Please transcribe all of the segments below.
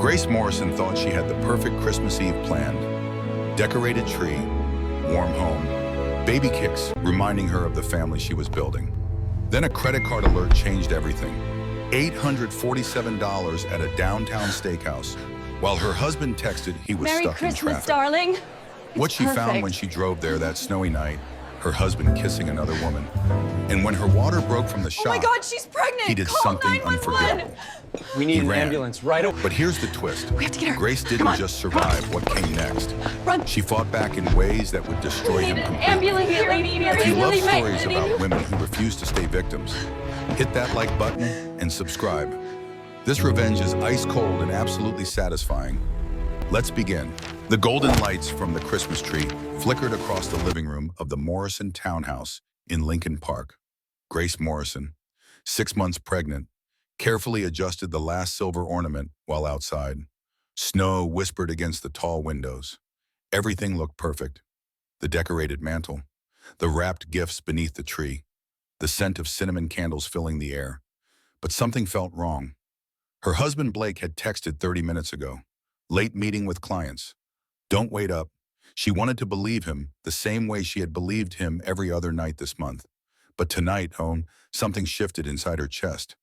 Grace Morrison thought she had the perfect Christmas Eve planned. Decorated tree, warm home, baby kicks reminding her of the family she was building. Then a credit card alert changed everything. $847 at a downtown steakhouse, while her husband texted he was Merry stuck in Christmas, traffic. darling. What she found Perfect. when she drove there that snowy night, her husband kissing another woman. And when her water broke from the shock, Oh my God, she's pregnant! he did Call something 911. unforgettable. We need He an ran. ambulance right away. But here's the twist. We have to get her. Grace Come didn't on. just survive what came next. Run. She fought back in ways that would destroy We him need an completely. ambulance here. If you love stories about women who refuse to stay victims, hit that like button and subscribe. This revenge is ice cold and absolutely satisfying. Let's begin. The golden lights from the Christmas tree flickered across the living room of the Morrison townhouse in Lincoln Park. Grace Morrison, 6 months pregnant, carefully adjusted the last silver ornament while outside. Snow whispered against the tall windows. Everything looked perfect. The decorated mantle, the wrapped gifts beneath the tree, the scent of cinnamon candles filling the air. But something felt wrong. Her husband Blake had texted 30 minutes ago. Late meeting with clients. Don't wait up. She wanted to believe him the same way she had believed him every other night this month. But tonight, something shifted inside her chest,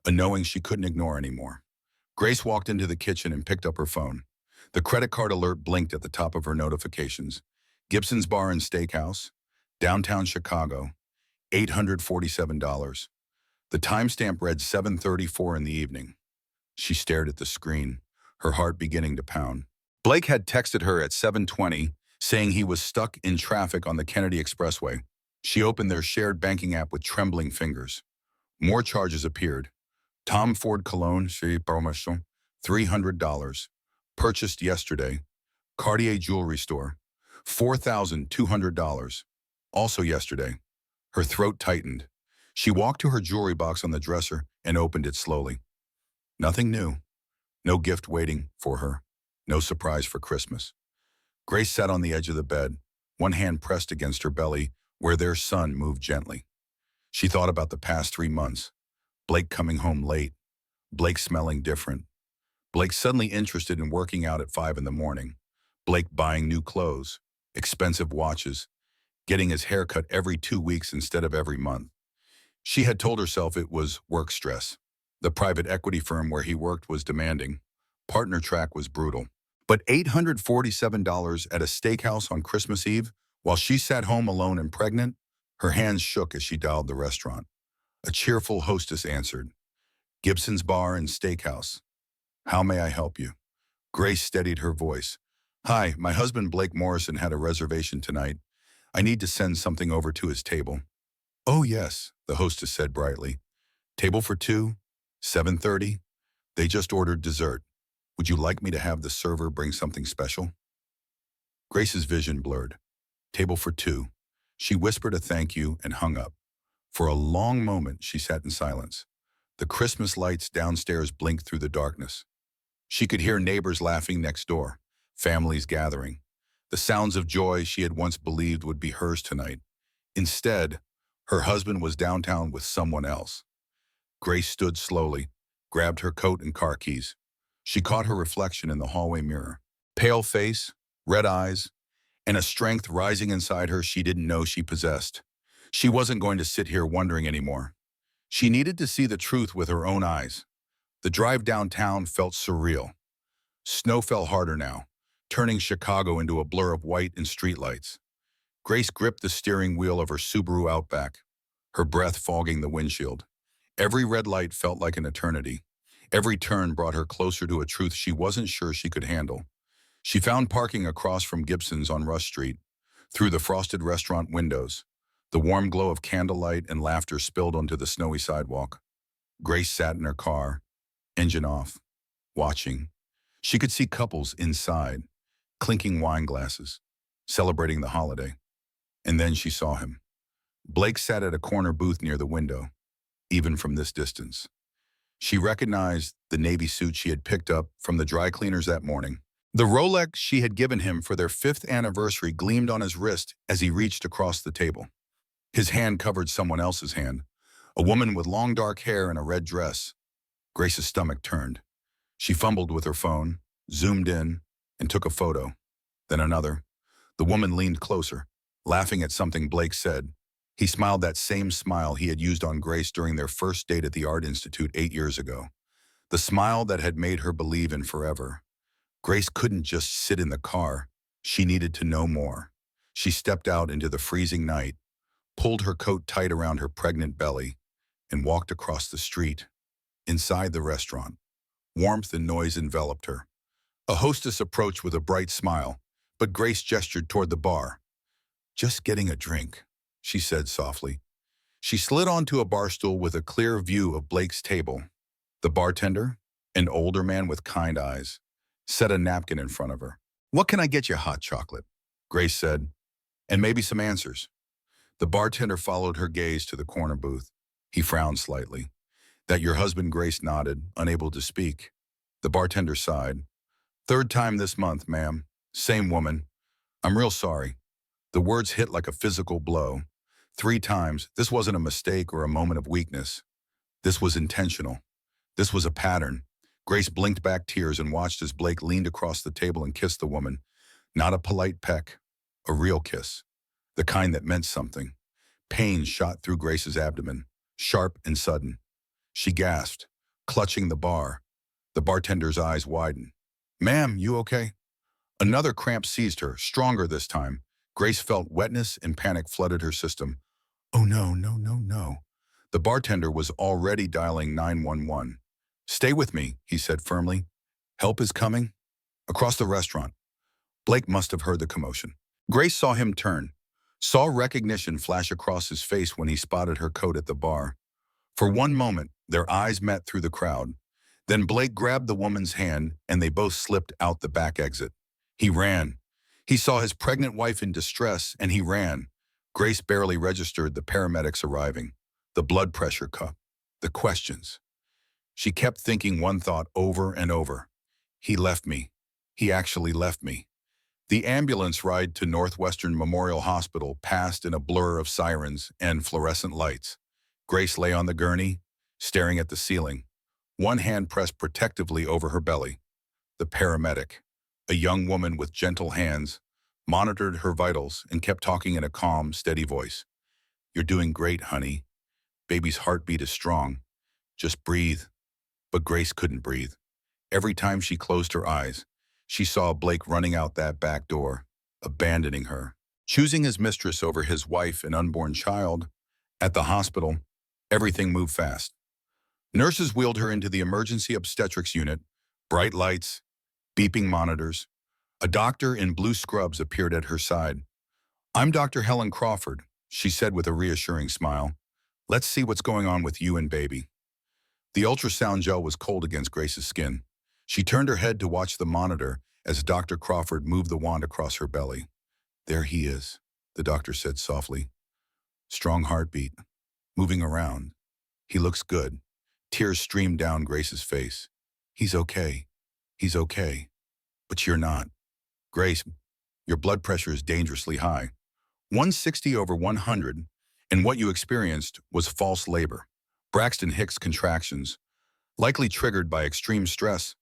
a knowing she couldn't ignore anymore. Grace walked into the kitchen and picked up her phone. The credit card alert blinked at the top of her notifications. Gibson's Bar and Steakhouse, downtown Chicago, $847. The timestamp read 7:34 in the evening. She stared at the screen, her heart beginning to pound. Blake had texted her at 7:20, saying he was stuck in traffic on the Kennedy Expressway. She opened their shared banking app with trembling fingers. More charges appeared. Tom Ford Cologne, chez Promotion, $300. Purchased yesterday. Cartier Jewelry Store, $4,200. Also yesterday. Her throat tightened. She walked to her jewelry box on the dresser and opened it slowly. Nothing new. No gift waiting for her. No surprise for Christmas. Grace sat on the edge of the bed, one hand pressed against her belly where their son moved gently. She thought about the past 3 months. Blake coming home late. Blake smelling different. Blake suddenly interested in working out at 5 in the morning. Blake buying new clothes, expensive watches, getting his hair cut every 2 weeks instead of every month. She had told herself it was work stress. The private equity firm where he worked was demanding. Partner track was brutal. But $847 at a steakhouse on Christmas Eve, while she sat home alone and pregnant, her hands shook as she dialed the restaurant. A cheerful hostess answered. Gibson's Bar and Steakhouse. How may I help you? Grace steadied her voice. Hi, my husband Blake Morrison had a reservation tonight. I need to send something over to his table. Oh yes, the hostess said brightly. Table for 2, 7:30. They just ordered dessert. Would you like me to have the server bring something special? Grace's vision blurred. Table for 2. She whispered a thank you and hung up. For a long moment, she sat in silence. The Christmas lights downstairs blinked through the darkness. She could hear neighbors laughing next door, families gathering. The sounds of joy she had once believed would be hers tonight. Instead, her husband was downtown with someone else. Grace stood slowly, grabbed her coat and car keys. She caught her reflection in the hallway mirror. Pale face, red eyes, and a strength rising inside her she didn't know she possessed. She wasn't going to sit here wondering anymore. She needed to see the truth with her own eyes. The drive downtown felt surreal. Snow fell harder now, turning Chicago into a blur of white and streetlights. Grace gripped the steering wheel of her Subaru Outback, her breath fogging the windshield. Every red light felt like an eternity. Every turn brought her closer to a truth she wasn't sure she could handle. She found parking across from Gibson's on Rush Street. Through the frosted restaurant windows, the warm glow of candlelight and laughter spilled onto the snowy sidewalk. Grace sat in her car, engine off, watching. She could see couples inside, clinking wine glasses, celebrating the holiday. And then she saw him. Blake sat at a corner booth near the window, even from this distance. She recognized the navy suit she had picked up from the dry cleaners that morning. The Rolex she had given him for their 5th anniversary gleamed on his wrist as he reached across the table. His hand covered someone else's hand, a woman with long dark hair and a red dress. Grace's stomach turned. She fumbled with her phone, zoomed in, and took a photo. Then another. The woman leaned closer, laughing at something Blake said. He smiled that same smile he had used on Grace during their first date at the Art Institute 8 years ago. The smile that had made her believe in forever. Grace couldn't just sit in the car. She needed to know more. She stepped out into the freezing night, pulled her coat tight around her pregnant belly, and walked across the street. Inside the restaurant, warmth and noise enveloped her. A hostess approached with a bright smile, but Grace gestured toward the bar. "Just getting a drink," she said softly. She slid onto a bar stool with a clear view of Blake's table. The bartender, an older man with kind eyes, set a napkin in front of her. "What can I get you, hot chocolate?" Grace said, "and maybe some answers." The bartender followed her gaze to the corner booth. He frowned slightly. "That your husband?" Grace nodded, unable to speak. The bartender sighed. "Third time this month, ma'am. Same woman. I'm real sorry." The words hit like a physical blow. 3 times. This wasn't a mistake or a moment of weakness. This was intentional. This was a pattern. Grace blinked back tears and watched as Blake leaned across the table and kissed the woman. Not a polite peck, a real kiss. The kind that meant something. Pain shot through Grace's abdomen, sharp and sudden. She gasped, clutching the bar. The bartender's eyes widened. "Ma'am, you okay?" Another cramp seized her, stronger this time. Grace felt wetness and panic flooded her system. "Oh no, no, no, no." The bartender was already dialing 911. "Stay with me," he said firmly. "Help is coming." Across the restaurant, Blake must have heard the commotion. Grace saw him turn, saw recognition flash across his face when he spotted her coat at the bar. For one moment, their eyes met through the crowd. Then Blake grabbed the woman's hand and they both slipped out the back exit. He ran. He saw his pregnant wife in distress and he ran. Grace barely registered the paramedics arriving, the blood pressure cup, the questions. She kept thinking one thought over and over. He left me. He actually left me. The ambulance ride to Northwestern Memorial Hospital passed in a blur of sirens and fluorescent lights. Grace lay on the gurney, staring at the ceiling, one hand pressed protectively over her belly. The paramedic, a young woman with gentle hands, monitored her vitals and kept talking in a calm, steady voice. "You're doing great, honey. Baby's heartbeat is strong. Just breathe." But Grace couldn't breathe. Every time she closed her eyes, she saw Blake running out that back door, abandoning her, choosing his mistress over his wife and unborn child. At the hospital, everything moved fast. Nurses wheeled her into the emergency obstetrics unit, bright lights, beeping monitors. A doctor in blue scrubs appeared at her side. "I'm Dr. Helen Crawford," she said with a reassuring smile. "Let's see what's going on with you and baby." The ultrasound gel was cold against Grace's skin. She turned her head to watch the monitor as Dr. Crawford moved the wand across her belly. "There he is," the doctor said softly. "Strong heartbeat. Moving around. He looks good." Tears streamed down Grace's face. "He's okay. He's okay. But you're not. Grace, your blood pressure is dangerously high. 160/100, and what you experienced was false labor. Braxton Hicks contractions, likely triggered by extreme stress."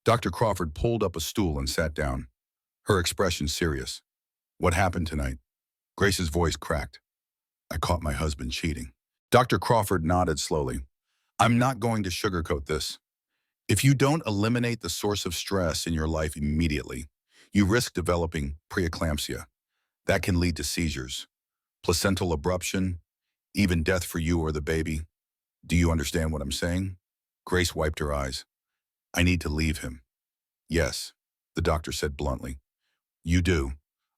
Dr. Crawford pulled up a stool and sat down, her expression serious. "What happened tonight?" Grace's voice cracked. "I caught my husband cheating." Dr. Crawford nodded slowly. "I'm not going to sugarcoat this. If you don't eliminate the source of stress in your life immediately, you risk developing preeclampsia. That can lead to seizures, placental abruption, even death for you or the baby. Do you understand what I'm saying?" Grace wiped her eyes. "I need to leave him." "Yes," the doctor said bluntly. "You do."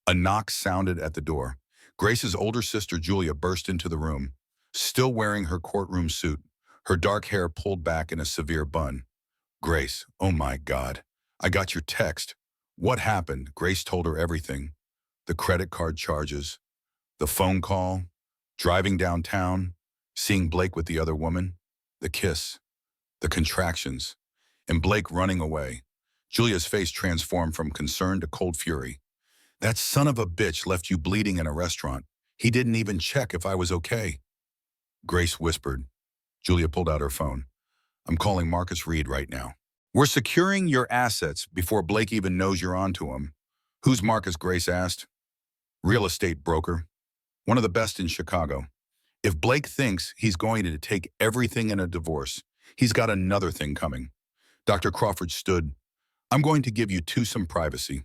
A knock sounded at the door. Grace's older sister Julia burst into the room, still wearing her courtroom suit, her dark hair pulled back in a severe bun. "Grace, oh my God, I got your text." What happened? Grace told her everything. The credit card charges, the phone call, driving downtown, seeing Blake with the other woman, the kiss, the contractions, and Blake running away. Julia's face transformed from concern to cold fury. "That son of a bitch left you bleeding in a restaurant. He didn't even check if I was okay." Grace whispered. Julia pulled out her phone. "I'm calling Marcus Reed right now." We're securing your assets before Blake even knows you're onto him. Who's Marcus? Grace asked. Real estate broker. One of the best in Chicago. If Blake thinks he's going to take everything in a divorce, he's got another thing coming. Dr. Crawford stood. I'm going to give you some privacy.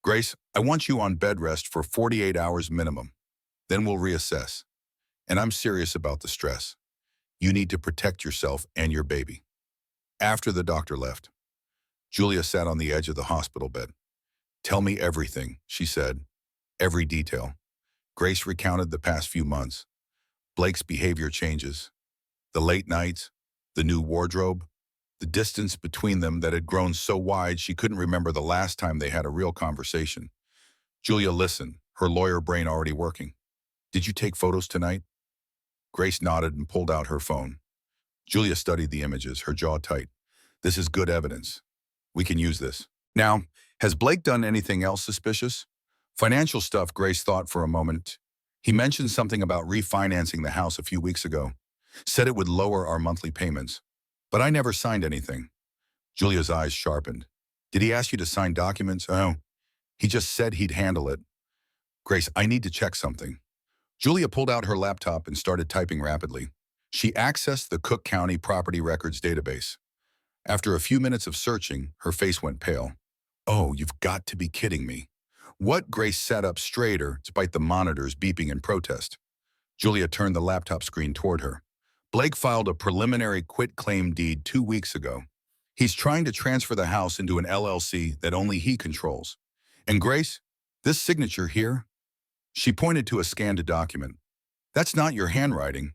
Grace, I want you on bed rest for 48 hours minimum. Then we'll reassess. And I'm serious about the stress. You need to protect yourself and your baby. After the doctor left, Julia sat on the edge of the hospital bed. Tell me everything, she said. Every detail. Grace recounted the past few months. Blake's behavior changes. The late nights, the new wardrobe, the distance between them that had grown so wide she couldn't remember the last time they had a real conversation. Julia listened, her lawyer brain already working. Did you take photos tonight? Grace nodded and pulled out her phone. Julia studied the images, her jaw tight. This is good evidence. We can use this. Now, has Blake done anything else suspicious? Financial stuff, Grace thought for a moment. He mentioned something about refinancing the house a few weeks ago. Said it would lower our monthly payments. But I never signed anything. Julia's eyes sharpened. Did he ask you to sign documents? Oh, he just said he'd handle it. Grace, I need to check something. Julia pulled out her laptop and started typing rapidly. She accessed the Cook County Property Records database. After a few minutes of searching, her face went pale. Oh, you've got to be kidding me. What? Grace sat up straighter, despite the monitors beeping in protest. Julia turned the laptop screen toward her. Blake filed a preliminary quit-claim deed 2 weeks ago. He's trying to transfer the house into an LLC that only he controls. And Grace, this signature here? She pointed to a scanned document. That's not your handwriting.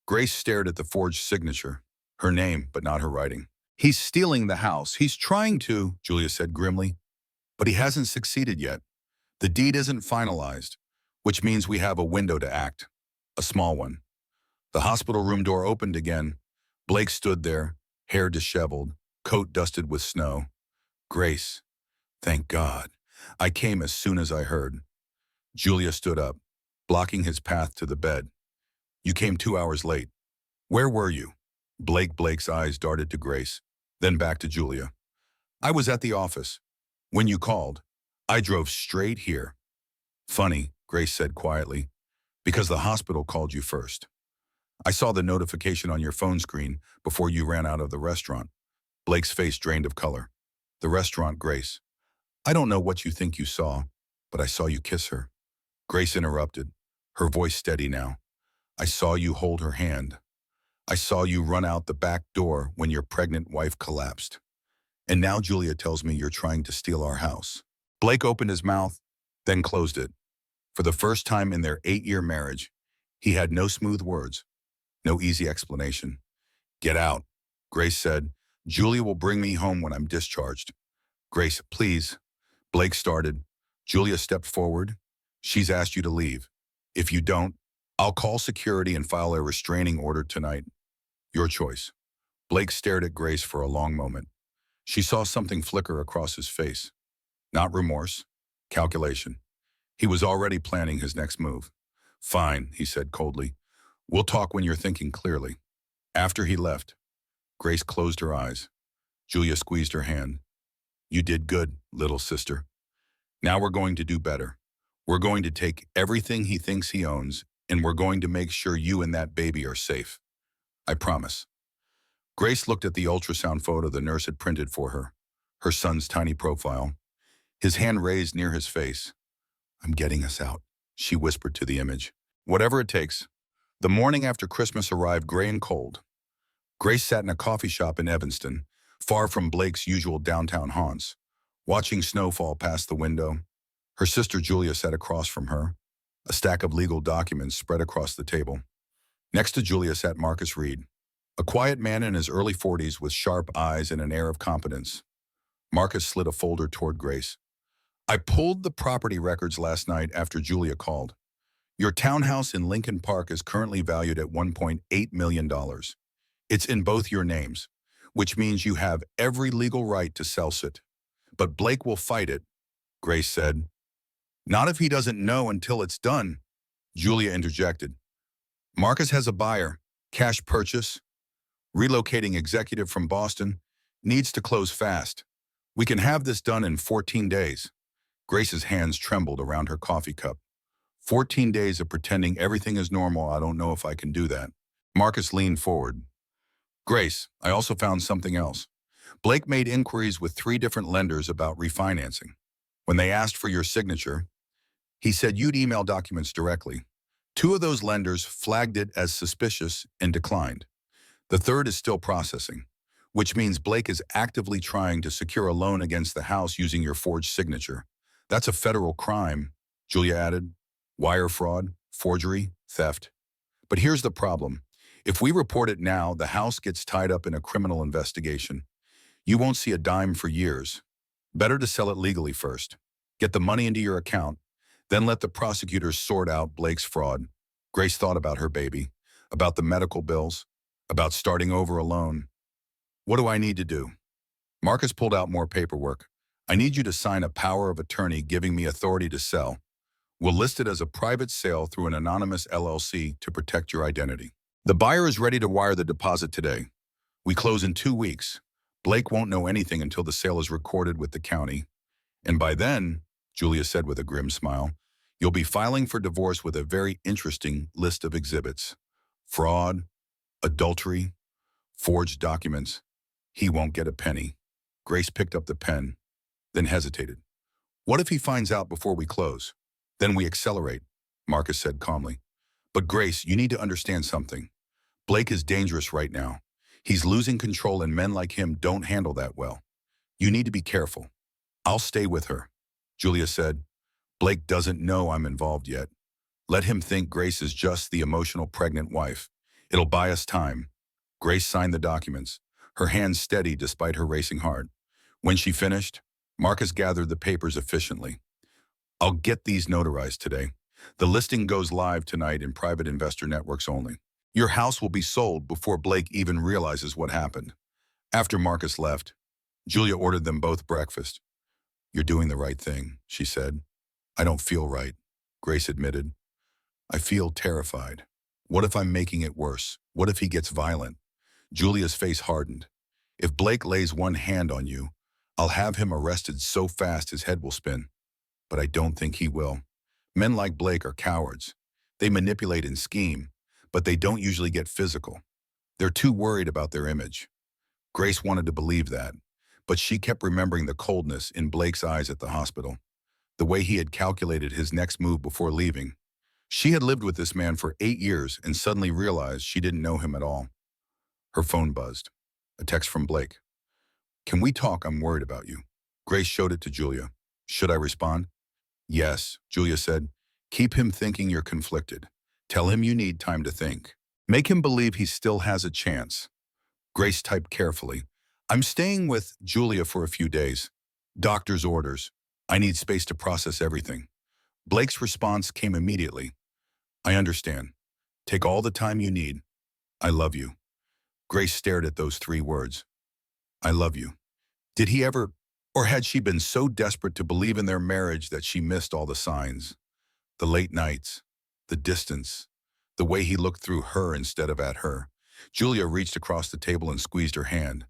Grace stared at the forged signature. Her name, but not her writing. He's stealing the house. He's trying to, Julia said grimly. But he hasn't succeeded yet. The deed isn't finalized, which means we have a window to act. A small one. The hospital room door opened again. Blake stood there, hair disheveled, coat dusted with snow. Grace, thank God. I came as soon as I heard. Julia stood up, blocking his path to the bed. You came 2 hours late. Where were you? Blake's eyes darted to Grace, then back to Julia. I was at the office. When you called, I drove straight here. Funny, Grace said quietly, because the hospital called you first. I saw the notification on your phone screen before you ran out of the restaurant. Blake's face drained of color. The restaurant, Grace. I don't know what you think you saw, but I saw you kiss her. Grace interrupted, her voice steady now. I saw you hold her hand. I saw you run out the back door when your pregnant wife collapsed. And now Julia tells me you're trying to steal our house. Blake opened his mouth, then closed it. For the first time in their 8-year marriage, he had no smooth words, no easy explanation. Get out, Grace said. Julia will bring me home when I'm discharged. Grace, please. Blake started. Julia stepped forward. She's asked you to leave. If you don't, I'll call security and file a restraining order tonight. Your choice. Blake stared at Grace for a long moment. She saw something flicker across his face. Not remorse, calculation. He was already planning his next move. Fine, he said coldly. We'll talk when you're thinking clearly. After he left, Grace closed her eyes. Julia squeezed her hand. You did good, little sister. Now we're going to do better. We're going to take everything he thinks he owns, and we're going to make sure you and that baby are safe. I promise. Grace looked at the ultrasound photo the nurse had printed for her son's tiny profile. His hand raised near his face. I'm getting us out, she whispered to the image. Whatever it takes. The morning after Christmas arrived gray and cold. Grace sat in a coffee shop in Evanston, far from Blake's usual downtown haunts, watching snow fall past the window. Her sister Julia sat across from her, a stack of legal documents spread across the table. Next to Julia sat Marcus Reed, a quiet man in his early 40s with sharp eyes and an air of competence. Marcus slid a folder toward Grace. I pulled the property records last night after Julia called. Your townhouse in Lincoln Park is currently valued at $1.8 million. It's in both your names, which means you have every legal right to sell it. But Blake will fight it, Grace said. Not if he doesn't know until it's done, Julia interjected. Marcus has a buyer, cash purchase, relocating executive from Boston. Needs to close fast. We can have this done in 14 days. Grace's hands trembled around her coffee cup. 14 days of pretending everything is normal. I don't know if I can do that. Marcus leaned forward. Grace, I also found something else. Blake made inquiries with 3 different lenders about refinancing. When they asked for your signature, he said you'd email documents directly. 2 of those lenders flagged it as suspicious and declined. The third is still processing, which means Blake is actively trying to secure a loan against the house using your forged signature. That's a federal crime, Julia added. Wire fraud, forgery, theft. But here's the problem. If we report it now, the house gets tied up in a criminal investigation. You won't see a dime for years. Better to sell it legally first. Get the money into your account, then let the prosecutors sort out Blake's fraud. Grace thought about her baby, about the medical bills, about starting over alone. What do I need to do? Marcus pulled out more paperwork. I need you to sign a power of attorney giving me authority to sell. We'll list it as a private sale through an anonymous LLC to protect your identity. The buyer is ready to wire the deposit today. We close in 2 weeks. Blake won't know anything until the sale is recorded with the county. And by then, Julia said with a grim smile, you'll be filing for divorce with a very interesting list of exhibits. Fraud, adultery, forged documents. He won't get a penny. Grace picked up the pen, then hesitated. What if he finds out before we close? Then we accelerate, Marcus said calmly. But Grace, you need to understand something. Blake is dangerous right now. He's losing control and men like him don't handle that well. You need to be careful. I'll stay with her, Julia said. Blake doesn't know I'm involved yet. Let him think Grace is just the emotional pregnant wife. It'll buy us time. Grace signed the documents, her hands steady despite her racing heart. When she finished, Marcus gathered the papers efficiently. I'll get these notarized today. The listing goes live tonight in private investor networks only. Your house will be sold before Blake even realizes what happened. After Marcus left, Julia ordered them both breakfast. You're doing the right thing, she said. I don't feel right, Grace admitted. I feel terrified. What if I'm making it worse? What if he gets violent? Julia's face hardened. If Blake lays one hand on you, I'll have him arrested so fast his head will spin. But I don't think he will. Men like Blake are cowards. They manipulate and scheme, but they don't usually get physical. They're too worried about their image. Grace wanted to believe that, but she kept remembering the coldness in Blake's eyes at the hospital, the way he had calculated his next move before leaving. She had lived with this man for 8 years and suddenly realized she didn't know him at all. Her phone buzzed. A text from Blake. Can we talk? I'm worried about you. Grace showed it to Julia. Should I respond? Yes, Julia said. Keep him thinking you're conflicted. Tell him you need time to think. Make him believe he still has a chance. Grace typed carefully. I'm staying with Julia for a few days. Doctor's orders. I need space to process everything. Blake's response came immediately. I understand. Take all the time you need. I love you. Grace stared at those 3 words. I love you. Did he ever, or had she been so desperate to believe in their marriage that she missed all the signs? The late nights, the distance, the way he looked through her instead of at her. Julia reached across the table and squeezed her hand.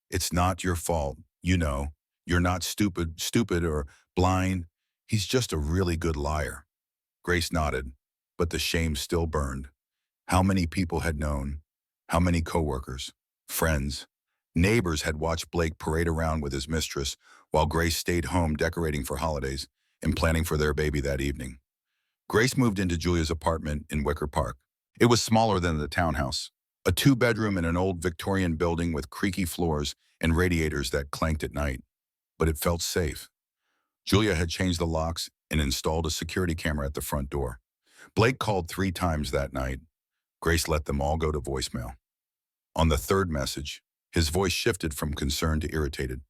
It's not your fault, you know. You're not stupid or blind. He's just a really good liar. Grace nodded, but the shame still burned. How many people had known? How many coworkers, friends, neighbors had watched Blake parade around with his mistress while Grace stayed home decorating for holidays and planning for their baby that evening. Grace moved into Julia's apartment in Wicker Park. It was smaller than the townhouse, a 2-bedroom in an old Victorian building with creaky floors and radiators that clanked at night. But it felt safe. Julia had changed the locks and installed a security camera at the front door. Blake called 3 times that night. Grace let them all go to voicemail. On the 3rd message, his voice shifted from concern to irritated.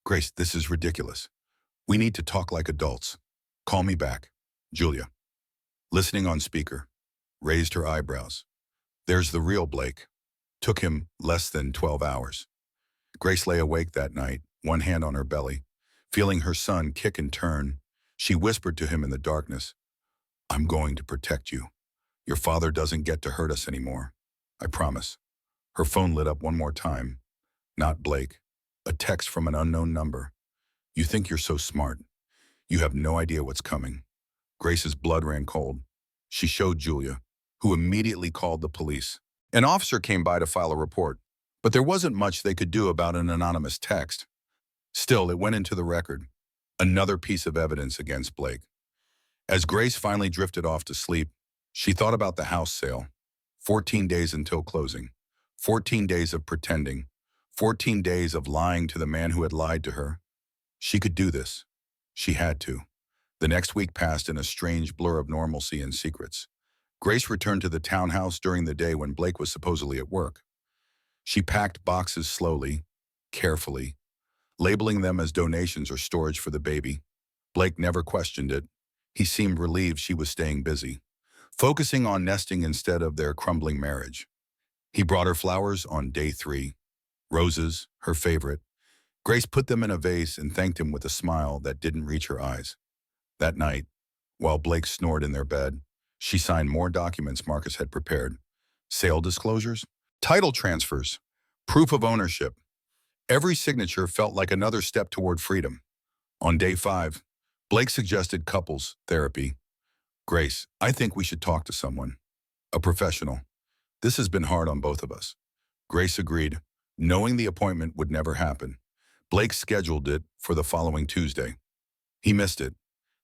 Grace, this is ridiculous. We need to talk like adults. Call me back. Julia. Listening on speaker, raised her eyebrows. There's the real Blake. Took him less than 12 hours. Grace lay awake that night, one hand on her belly. Feeling her son kick and turn, she whispered to him in the darkness, I'm going to protect you. Your father doesn't get to hurt us anymore. I promise. Her phone lit up one more time. Not Blake. A text from an unknown number. You think you're so smart. You have no idea what's coming. Grace's blood ran cold. She showed Julia, who immediately called the police. An officer came by to file a report, but there wasn't much they could do about an anonymous text. Still, it went into the record. Another piece of evidence against Blake. As Grace finally drifted off to sleep, she thought about the house sale. 14 days until closing. 14 days of pretending. 14 days of lying to the man who had lied to her. She could do this. She had to. The next week passed in a strange blur of normalcy and secrets. Grace returned to the townhouse during the day when Blake was supposedly at work. She packed boxes slowly, carefully, labeling them as donations or storage for the baby. Blake never questioned it. He seemed relieved she was staying busy, focusing on nesting instead of their crumbling marriage. He brought her flowers on day 3. Roses, her favorite. Grace put them in a vase and thanked him with a smile that didn't reach her eyes. That night, while Blake snored in their bed, she signed more documents Marcus had prepared. Sale disclosures, title transfers, proof of ownership. Every signature felt like another step toward freedom. On day 5, Blake suggested couples therapy. Grace, I think we should talk to someone. A professional. This has been hard on both of us. Grace agreed, knowing the appointment would never happen. Blake scheduled it for the following Tuesday. He missed it.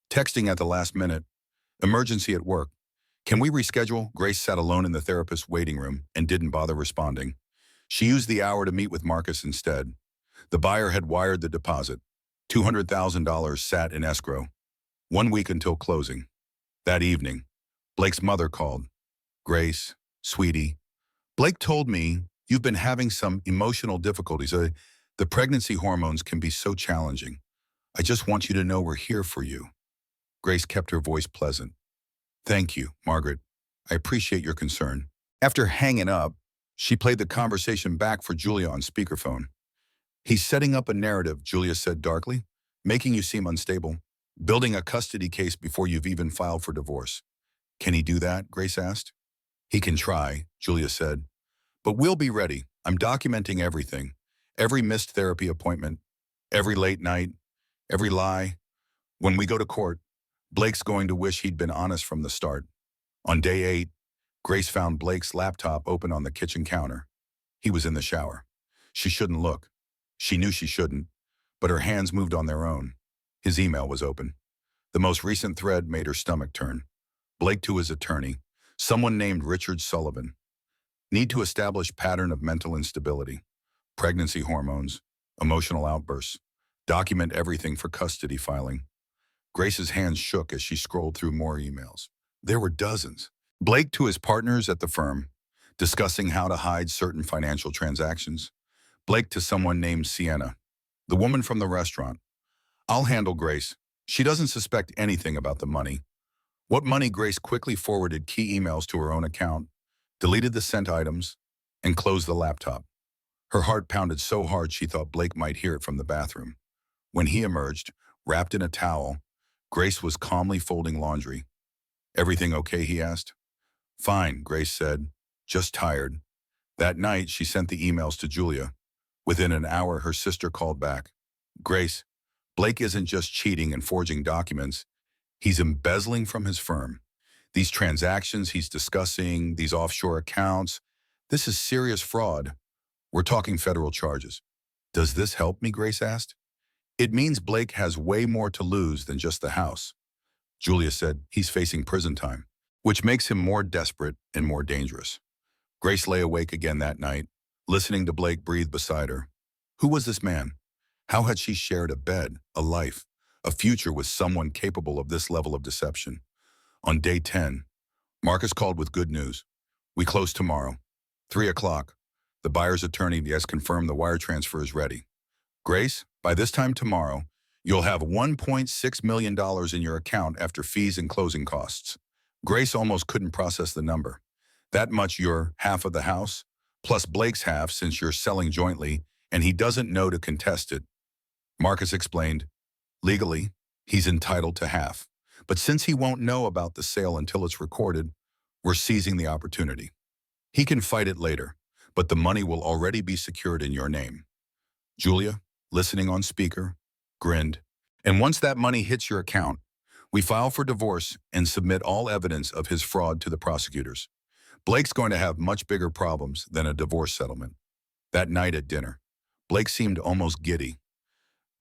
Texting at the last minute. Emergency at work. Can we reschedule? Grace sat alone in the therapist's waiting room and didn't bother responding. She used the hour to meet with Marcus instead. The buyer had wired the deposit. $200,000 sat in escrow. 1 week until closing. That evening, Blake's mother called. Grace, sweetie, Blake told me you've been having some emotional difficulties. The pregnancy hormones can be so challenging. I just want you to know we're here for you. Grace kept her voice pleasant. Thank you, Margaret. I appreciate your concern. After hanging up, she played the conversation back for Julia on speakerphone. He's setting up a narrative, Julia said darkly, making you seem unstable, building a custody case before you've even filed for divorce. Can he do that? Grace asked. He can try, Julia said. But we'll be ready. I'm documenting everything. Every missed therapy appointment, every late night, every lie. When we go to court, Blake's going to wish he'd been honest from the start. On day 8, Grace found Blake's laptop open on the kitchen counter. He was in the shower. She shouldn't look. She knew she shouldn't, but her hands moved on their own. His email was open. The most recent thread made her stomach turn. Blake to his attorney, someone named Richard Sullivan. Need to establish pattern of mental instability, pregnancy hormones, emotional outbursts. Document everything for custody filing. Grace's hands shook as she scrolled through more emails. There were dozens. Blake to his partners at the firm, discussing how to hide certain financial transactions. Blake to someone named Sienna, the woman from the restaurant. I'll handle Grace. She doesn't suspect anything about the money. What money? Grace quickly forwarded key emails to her own account, deleted the sent items, and closed the laptop. Her heart pounded so hard she thought Blake might hear it from the bathroom. When he emerged, wrapped in a towel, Grace was calmly folding laundry. Everything okay? He asked. Fine, Grace said, just tired. That night, she sent the emails to Julia. Within an hour, her sister called back. Grace, Blake isn't just cheating and forging documents. He's embezzling from his firm. These transactions he's discussing, these offshore accounts, this is serious fraud. We're talking federal charges. Does this help me? Grace asked. It means Blake has way more to lose than just the house. Julia said he's facing prison time, which makes him more desperate and more dangerous. Grace lay awake again that night, listening to Blake breathe beside her. Who was this man? How had she shared a bed, a life, a future with someone capable of this level of deception? On day 10, Marcus called with good news. We close tomorrow, 3 o'clock. The buyer's attorney has confirmed the wire transfer is ready. Grace, by this time tomorrow, you'll have $1.6 million in your account after fees and closing costs. Grace almost couldn't process the number. That much your half of the house, plus Blake's half since you're selling jointly, and he doesn't know to contest it. Marcus explained, legally, he's entitled to half. But since he won't know about the sale until it's recorded, we're seizing the opportunity. He can fight it later, but the money will already be secured in your name. Julia, listening on speaker, grinned. And once that money hits your account, we file for divorce and submit all evidence of his fraud to the prosecutors. Blake's going to have much bigger problems than a divorce settlement. That night at dinner, Blake seemed almost giddy.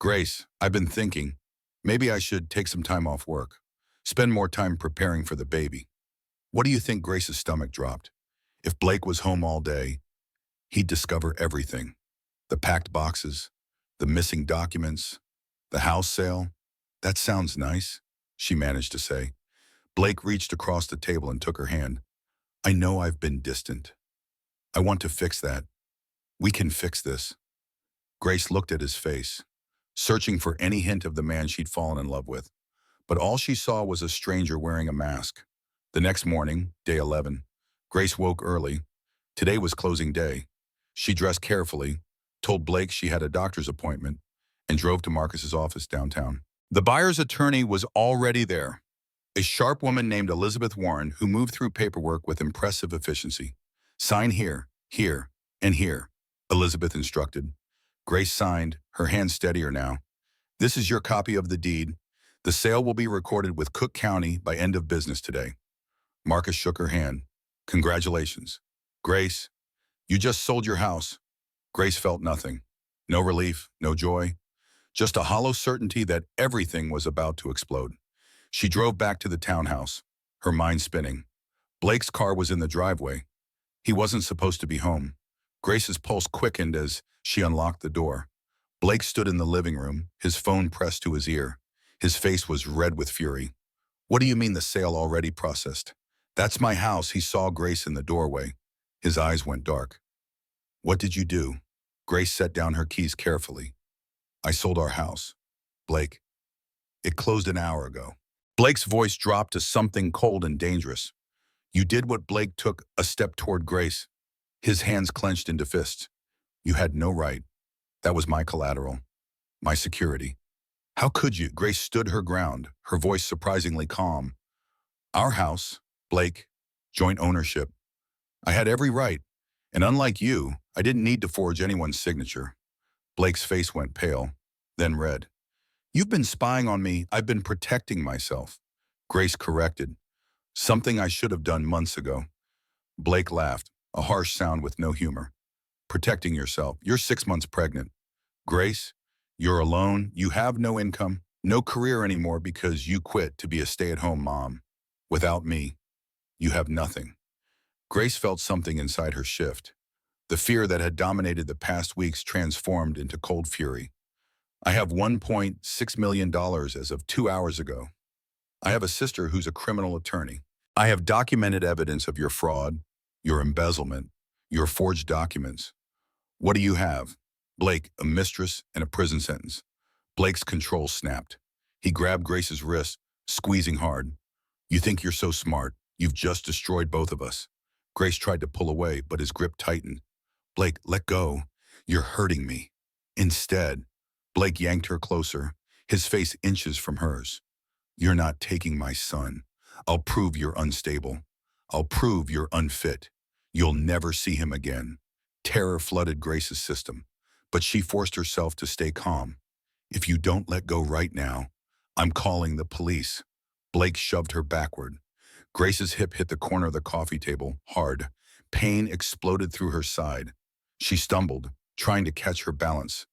Grace, I've been thinking, maybe I should take some time off work, spend more time preparing for the baby. What do you think? Grace's stomach dropped. If Blake was home all day, he'd discover everything. The packed boxes, the missing documents, the house sale. That sounds nice, she managed to say. Blake reached across the table and took her hand. I know I've been distant. I want to fix that. We can fix this. Grace looked at his face, searching for any hint of the man she'd fallen in love with. But all she saw was a stranger wearing a mask. The next morning, day 11, Grace woke early. Today was closing day. She dressed carefully, told Blake she had a doctor's appointment, and drove to Marcus's office downtown. The buyer's attorney was already there, a sharp woman named Elizabeth Warren who moved through paperwork with impressive efficiency. Sign here, here, and here, Elizabeth instructed. Grace signed, her hand steadier now. This is your copy of the deed. The sale will be recorded with Cook County by end of business today. Marcus shook her hand. Congratulations. Grace, you just sold your house. Grace felt nothing. No relief, no joy. Just a hollow certainty that everything was about to explode. She drove back to the townhouse, her mind spinning. Blake's car was in the driveway. He wasn't supposed to be home. Grace's pulse quickened as she unlocked the door. Blake stood in the living room, his phone pressed to his ear. His face was red with fury. What do you mean the sale already processed? That's my house. He saw Grace in the doorway. His eyes went dark. What did you do? Grace set down her keys carefully. I sold our house. Blake. It closed an hour ago. Blake's voice dropped to something cold and dangerous. You did what? Blake took a step toward Grace, his hands clenched into fists. You had no right. That was my collateral, my security. How could you? Grace stood her ground, her voice surprisingly calm. Our house, Blake, joint ownership. I had every right, and unlike you, I didn't need to forge anyone's signature. Blake's face went pale, then red. You've been spying on me. I've been protecting myself. Grace corrected. Something I should have done months ago. Blake laughed, a harsh sound with no humor. Protecting yourself. You're 6 months pregnant. Grace, you're alone. You have no income, no career anymore because you quit to be a stay-at-home mom. Without me, you have nothing. Grace felt something inside her shift. The fear that had dominated the past weeks transformed into cold fury. I have $1.6 million as of 2 hours ago. I have a sister who's a criminal attorney. I have documented evidence of your fraud, your embezzlement, your forged documents. What do you have? Blake, a mistress and a prison sentence. Blake's control snapped. He grabbed Grace's wrist, squeezing hard. You think you're so smart. You've just destroyed both of us. Grace tried to pull away, but his grip tightened. Blake, let go. You're hurting me. Instead, Blake yanked her closer, his face inches from hers. You're not taking my son. I'll prove you're unstable. I'll prove you're unfit. You'll never see him again. Terror flooded Grace's system, but she forced herself to stay calm. If you don't let go right now, I'm calling the police. Blake shoved her backward. Grace's hip hit the corner of the coffee table, hard. Pain exploded through her side. She stumbled, trying to catch her balance,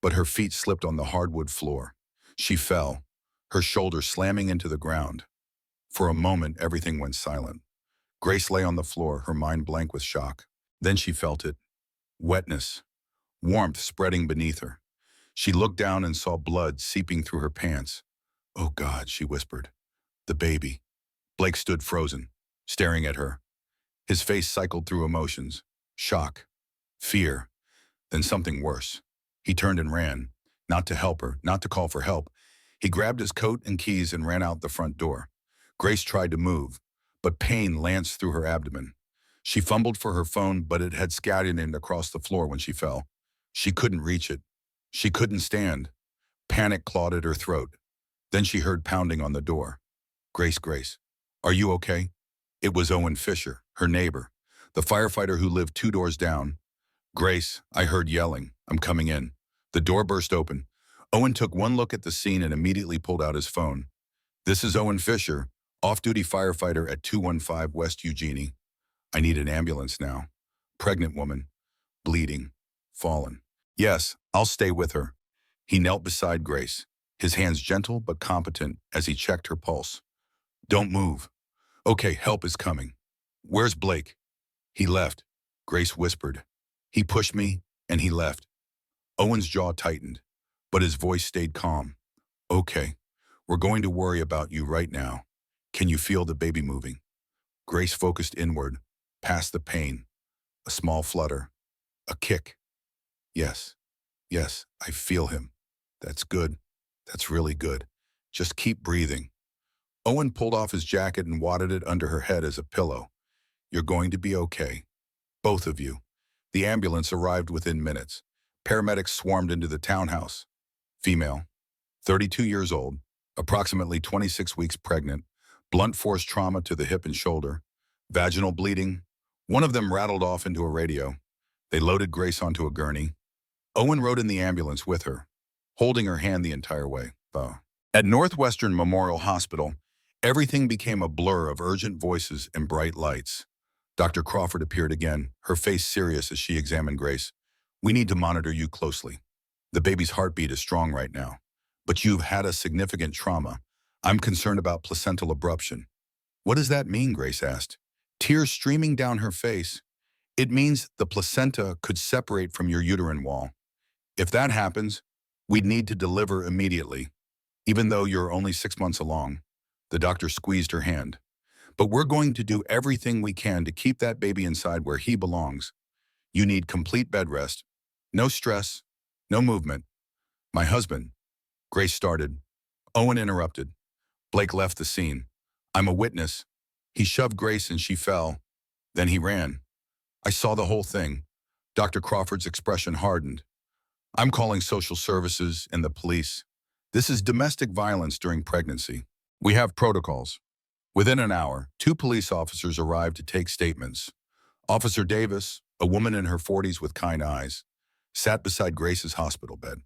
but her feet slipped on the hardwood floor. She fell, her shoulder slamming into the ground. For a moment, everything went silent. Grace lay on the floor, her mind blank with shock. Then she felt it. Wetness, warmth spreading beneath her. She looked down and saw blood seeping through her pants. Oh God, she whispered. The baby. Blake stood frozen, staring at her. His face cycled through emotions. Shock, fear, then something worse. He turned and ran, not to help her, not to call for help. He grabbed his coat and keys and ran out the front door. Grace tried to move, but pain lanced through her abdomen. She fumbled for her phone, but it had scattered across the floor when she fell. She couldn't reach it. She couldn't stand. Panic clawed at her throat. Then she heard pounding on the door. Grace, are you okay? It was Owen Fisher, her neighbor, the firefighter who lived 2 doors down. Grace, I heard yelling. I'm coming in. The door burst open. Owen took one look at the scene and immediately pulled out his phone. "This is Owen Fisher, off-duty firefighter at 215 West Eugenie. I need an ambulance now. Pregnant woman, bleeding, fallen. Yes, I'll stay with her." He knelt beside Grace, his hands gentle but competent as he checked her pulse. "Don't move. Okay, help is coming. Where's Blake?" "He left," Grace whispered. "He pushed me, and he left." Owen's jaw tightened, but his voice stayed calm. "Okay, we're going to worry about you right now. Can you feel the baby moving?" Grace focused inward, past the pain. A small flutter. A kick. "Yes, yes, I feel him. That's good. That's really good. Just keep breathing." Owen pulled off his jacket and wadded it under her head as a pillow. "You're going to be okay. Both of you." The ambulance arrived within minutes. Paramedics swarmed into the townhouse. Female, 32 years old, approximately 26 weeks pregnant, blunt force trauma to the hip and shoulder, vaginal bleeding. One of them rattled off into a radio. They loaded Grace onto a gurney. Owen rode in the ambulance with her, holding her hand the entire way. At Northwestern Memorial Hospital, everything became a blur of urgent voices and bright lights. Dr. Crawford appeared again, her face serious as she examined Grace. "We need to monitor you closely. The baby's heartbeat is strong right now, but you've had a significant trauma. I'm concerned about placental abruption." "What does that mean?" Grace asked, tears streaming down her face. "It means the placenta could separate from your uterine wall. If that happens, we'd need to deliver immediately, even though you're only 6 months along." The doctor squeezed her hand. "But we're going to do everything we can to keep that baby inside where he belongs. You need complete bed rest. No stress, no movement." "My husband," Grace started. Owen interrupted. "Blake left the scene. I'm a witness. He shoved Grace and she fell. Then he ran. I saw the whole thing." Dr. Crawford's expression hardened. "I'm calling social services and the police. This is domestic violence during pregnancy. We have protocols." Within an hour, 2 police officers arrived to take statements. Officer Davis, a woman in her 40s with kind eyes, sat beside Grace's hospital bed.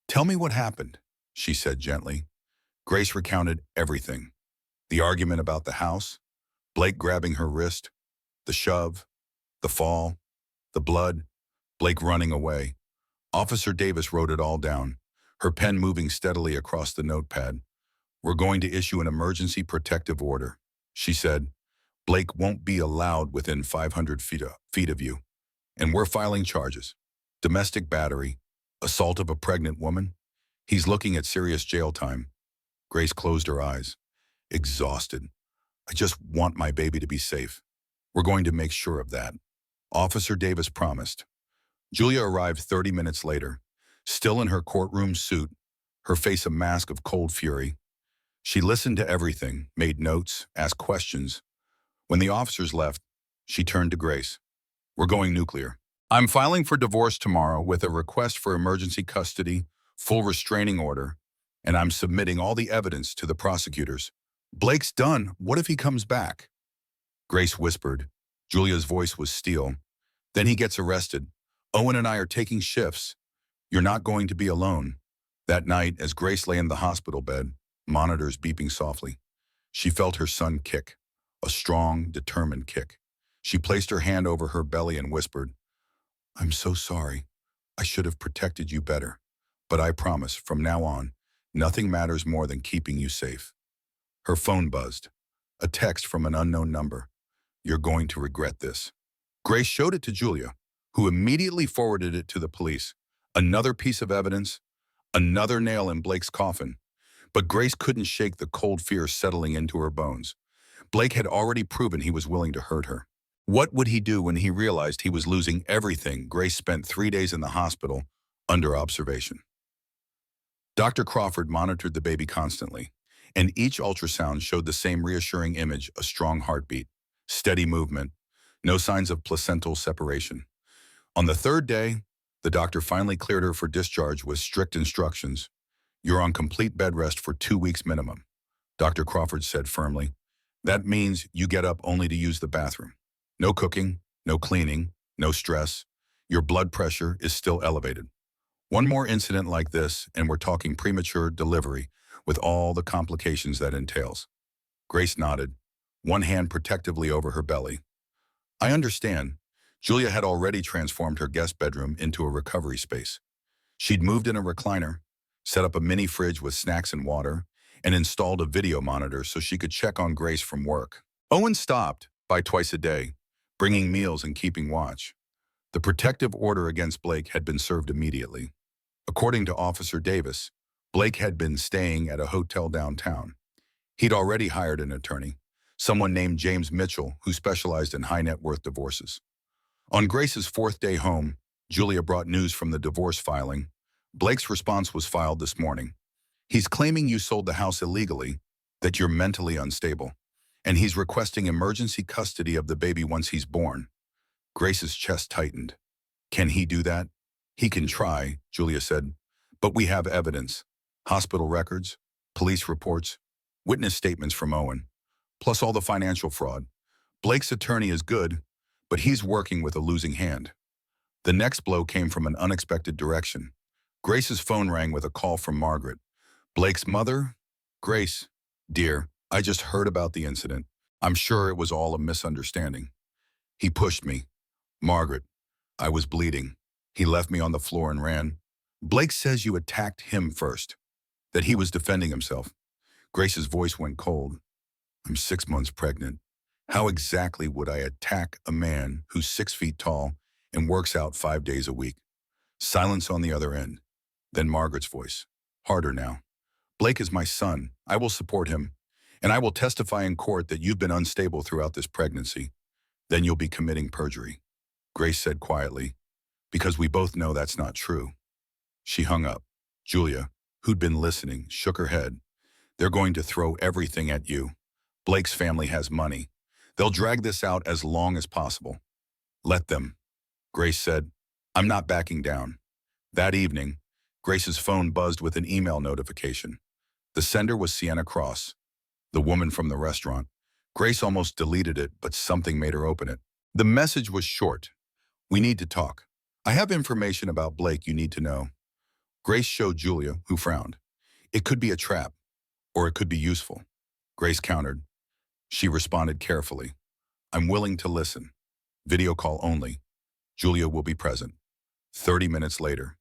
"Tell me what happened," she said gently. Grace recounted everything. The argument about the house, Blake grabbing her wrist, the shove, the fall, the blood, Blake running away. Officer Davis wrote it all down, her pen moving steadily across the notepad. "We're going to issue an emergency protective order," she said. "Blake won't be allowed within 500 feet of you. And we're filing charges. Domestic battery, assault of a pregnant woman. He's looking at serious jail time." Grace closed her eyes, exhausted. "I just want my baby to be safe. We're going to make sure of that," Officer Davis promised. Julia arrived 30 minutes later, still in her courtroom suit, her face a mask of cold fury. She listened to everything, made notes, asked questions. When the officers left, she turned to Grace. "We're going nuclear. I'm filing for divorce tomorrow with a request for emergency custody, full restraining order, and I'm submitting all the evidence to the prosecutors." "Blake's done. What if he comes back?" Grace whispered. Julia's voice was steel. "Then he gets arrested. Owen and I are taking shifts. You're not going to be alone." That night, as Grace lay in the hospital bed, monitors beeping softly, she felt her son kick, a strong, determined kick. She placed her hand over her belly and whispered, "I'm so sorry. I should have protected you better. But I promise, from now on, nothing matters more than keeping you safe." Her phone buzzed. A text from an unknown number. "You're going to regret this." Grace showed it to Julia, who immediately forwarded it to the police. Another piece of evidence, another nail in Blake's coffin. But Grace couldn't shake the cold fear settling into her bones. Blake had already proven he was willing to hurt her. What would he do when he realized he was losing everything? Grace spent 3 days in the hospital, under observation. Dr. Crawford monitored the baby constantly, and each ultrasound showed the same reassuring image: a strong heartbeat, steady movement, no signs of placental separation. On the 3rd day, the doctor finally cleared her for discharge with strict instructions. "You're on complete bed rest for 2 weeks minimum," Dr. Crawford said firmly. "That means you get up only to use the bathroom. No cooking, no cleaning, no stress. Your blood pressure is still elevated. One more incident like this, and we're talking premature delivery, with all the complications that entails. Grace nodded, one hand protectively over her belly. I understand. Julia had already transformed her guest bedroom into a recovery space. She'd moved in a recliner, set up a mini fridge with snacks and water, and installed a video monitor so she could check on Grace from work. Owen stopped by twice a day, bringing meals and keeping watch. The protective order against Blake had been served immediately. According to Officer Davis, Blake had been staying at a hotel downtown. He'd already hired an attorney, someone named James Mitchell, who specialized in high net worth divorces. On Grace's fourth day home, Julia brought news from the divorce filing. Blake's response was filed this morning. He's claiming you sold the house illegally, that you're mentally unstable, and he's requesting emergency custody of the baby once he's born. Grace's chest tightened. Can he do that? He can try, Julia said, but we have evidence. Hospital records, police reports, witness statements from Owen, plus all the financial fraud. Blake's attorney is good, but he's working with a losing hand. The next blow came from an unexpected direction. Grace's phone rang with a call from Margaret. Blake's mother? Grace, dear, I just heard about the incident. I'm sure it was all a misunderstanding. He pushed me. Margaret, I was bleeding. He left me on the floor and ran. Blake says you attacked him first, that he was defending himself. Grace's voice went cold. I'm 6 months pregnant. How exactly would I attack a man who's 6 feet tall and works out 5 days a week? Silence on the other end. Then Margaret's voice, harder now. Blake is my son. I will support him, and I will testify in court that you've been unstable throughout this pregnancy. Then you'll be committing perjury. Grace said quietly, because we both know that's not true. She hung up. Julia, who'd been listening, shook her head. They're going to throw everything at you. Blake's family has money. They'll drag this out as long as possible. Let them. Grace said, I'm not backing down. That evening, Grace's phone buzzed with an email notification. The sender was Sienna Cross, the woman from the restaurant. Grace almost deleted it, but something made her open it. The message was short. We need to talk. I have information about Blake you need to know. Grace showed Julia, who frowned. It could be a trap, or it could be useful. Grace countered. She responded carefully. I'm willing to listen. Video call only. Julia will be present. 30 minutes later,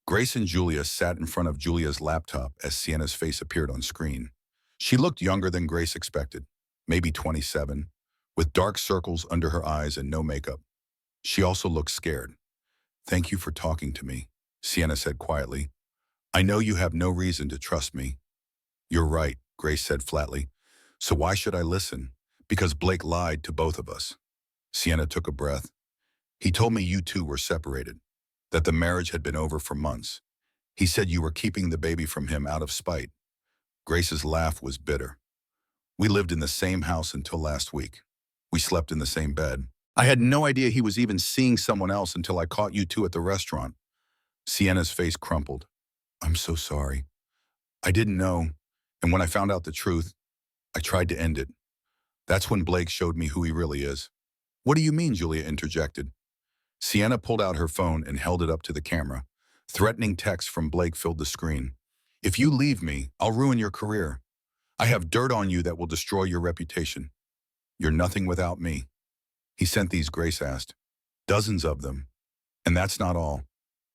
Grace and Julia sat in front of Julia's laptop as Sienna's face appeared on screen. She looked younger than Grace expected, maybe 27, with dark circles under her eyes and no makeup. She also looked scared. Thank you for talking to me, Sienna said quietly. I know you have no reason to trust me. You're right, Grace said flatly. So why should I listen? Because Blake lied to both of us. Sienna took a breath. He told me you two were separated, that the marriage had been over for months. He said you were keeping the baby from him out of spite. Grace's laugh was bitter. We lived in the same house until last week. We slept in the same bed. I had no idea he was even seeing someone else until I caught you two at the restaurant. Sienna's face crumpled. I'm so sorry. I didn't know, and when I found out the truth, I tried to end it. That's when Blake showed me who he really is. What do you mean, Julia interjected. Sienna pulled out her phone and held it up to the camera. Threatening text from Blake filled the screen. If you leave me, I'll ruin your career. I have dirt on you that will destroy your reputation. You're nothing without me. He sent these, Grace asked. Dozens of them. And that's not all.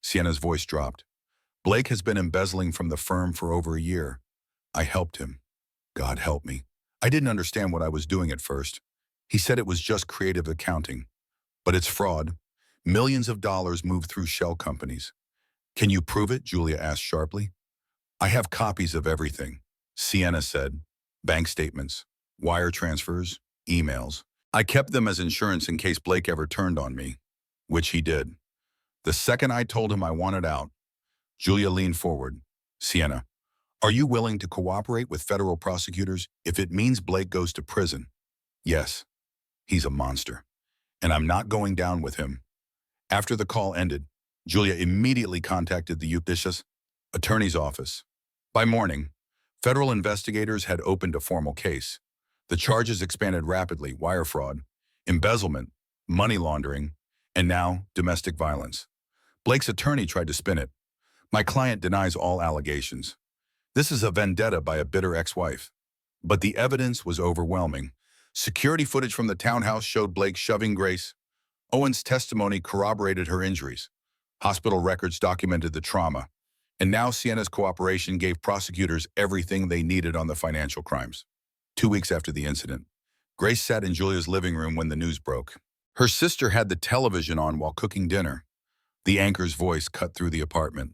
Sienna's voice dropped. Blake has been embezzling from the firm for over a year. I helped him. God help me. I didn't understand what I was doing at first. He said it was just creative accounting. But it's fraud. Millions of dollars moved through shell companies. Can you prove it? Julia asked sharply. I have copies of everything, Sienna said. Bank statements, wire transfers, emails. I kept them as insurance in case Blake ever turned on me, which he did. The second I told him I wanted out, Julia leaned forward. Sienna, are you willing to cooperate with federal prosecutors if it means Blake goes to prison? Yes. He's a monster, and I'm not going down with him. After the call ended, Julia immediately contacted the Mistress attorney's office. By morning, federal investigators had opened a formal case. The charges expanded rapidly: wire fraud, embezzlement, money laundering, and now domestic violence. Blake's attorney tried to spin it, My client denies all allegations. This is a vendetta by a bitter ex-wife. But the evidence was overwhelming. Security footage from the townhouse showed Blake shoving Grace. Owen's testimony corroborated her injuries. Hospital records documented the trauma. And now Sienna's cooperation gave prosecutors everything they needed on the financial crimes. 2 weeks after the incident, Grace sat in Julia's living room when the news broke. Her sister had the television on while cooking dinner. The anchor's voice cut through the apartment.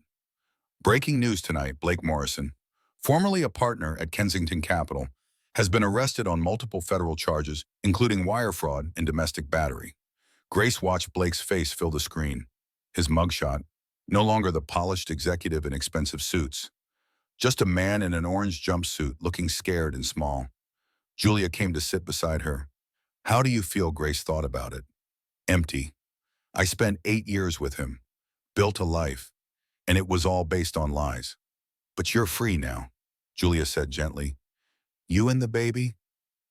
Breaking news tonight, Blake Morrison, formerly a partner at Kensington Capital, has been arrested on multiple federal charges, including wire fraud and domestic battery. Grace watched Blake's face fill the screen. His mugshot, no longer the polished executive in expensive suits, just a man in an orange jumpsuit looking scared and small. Julia came to sit beside her. How do you feel? Grace thought about it. Empty. I spent 8 years with him, built a life, and it was all based on lies. But you're free now, Julia said gently. You and the baby?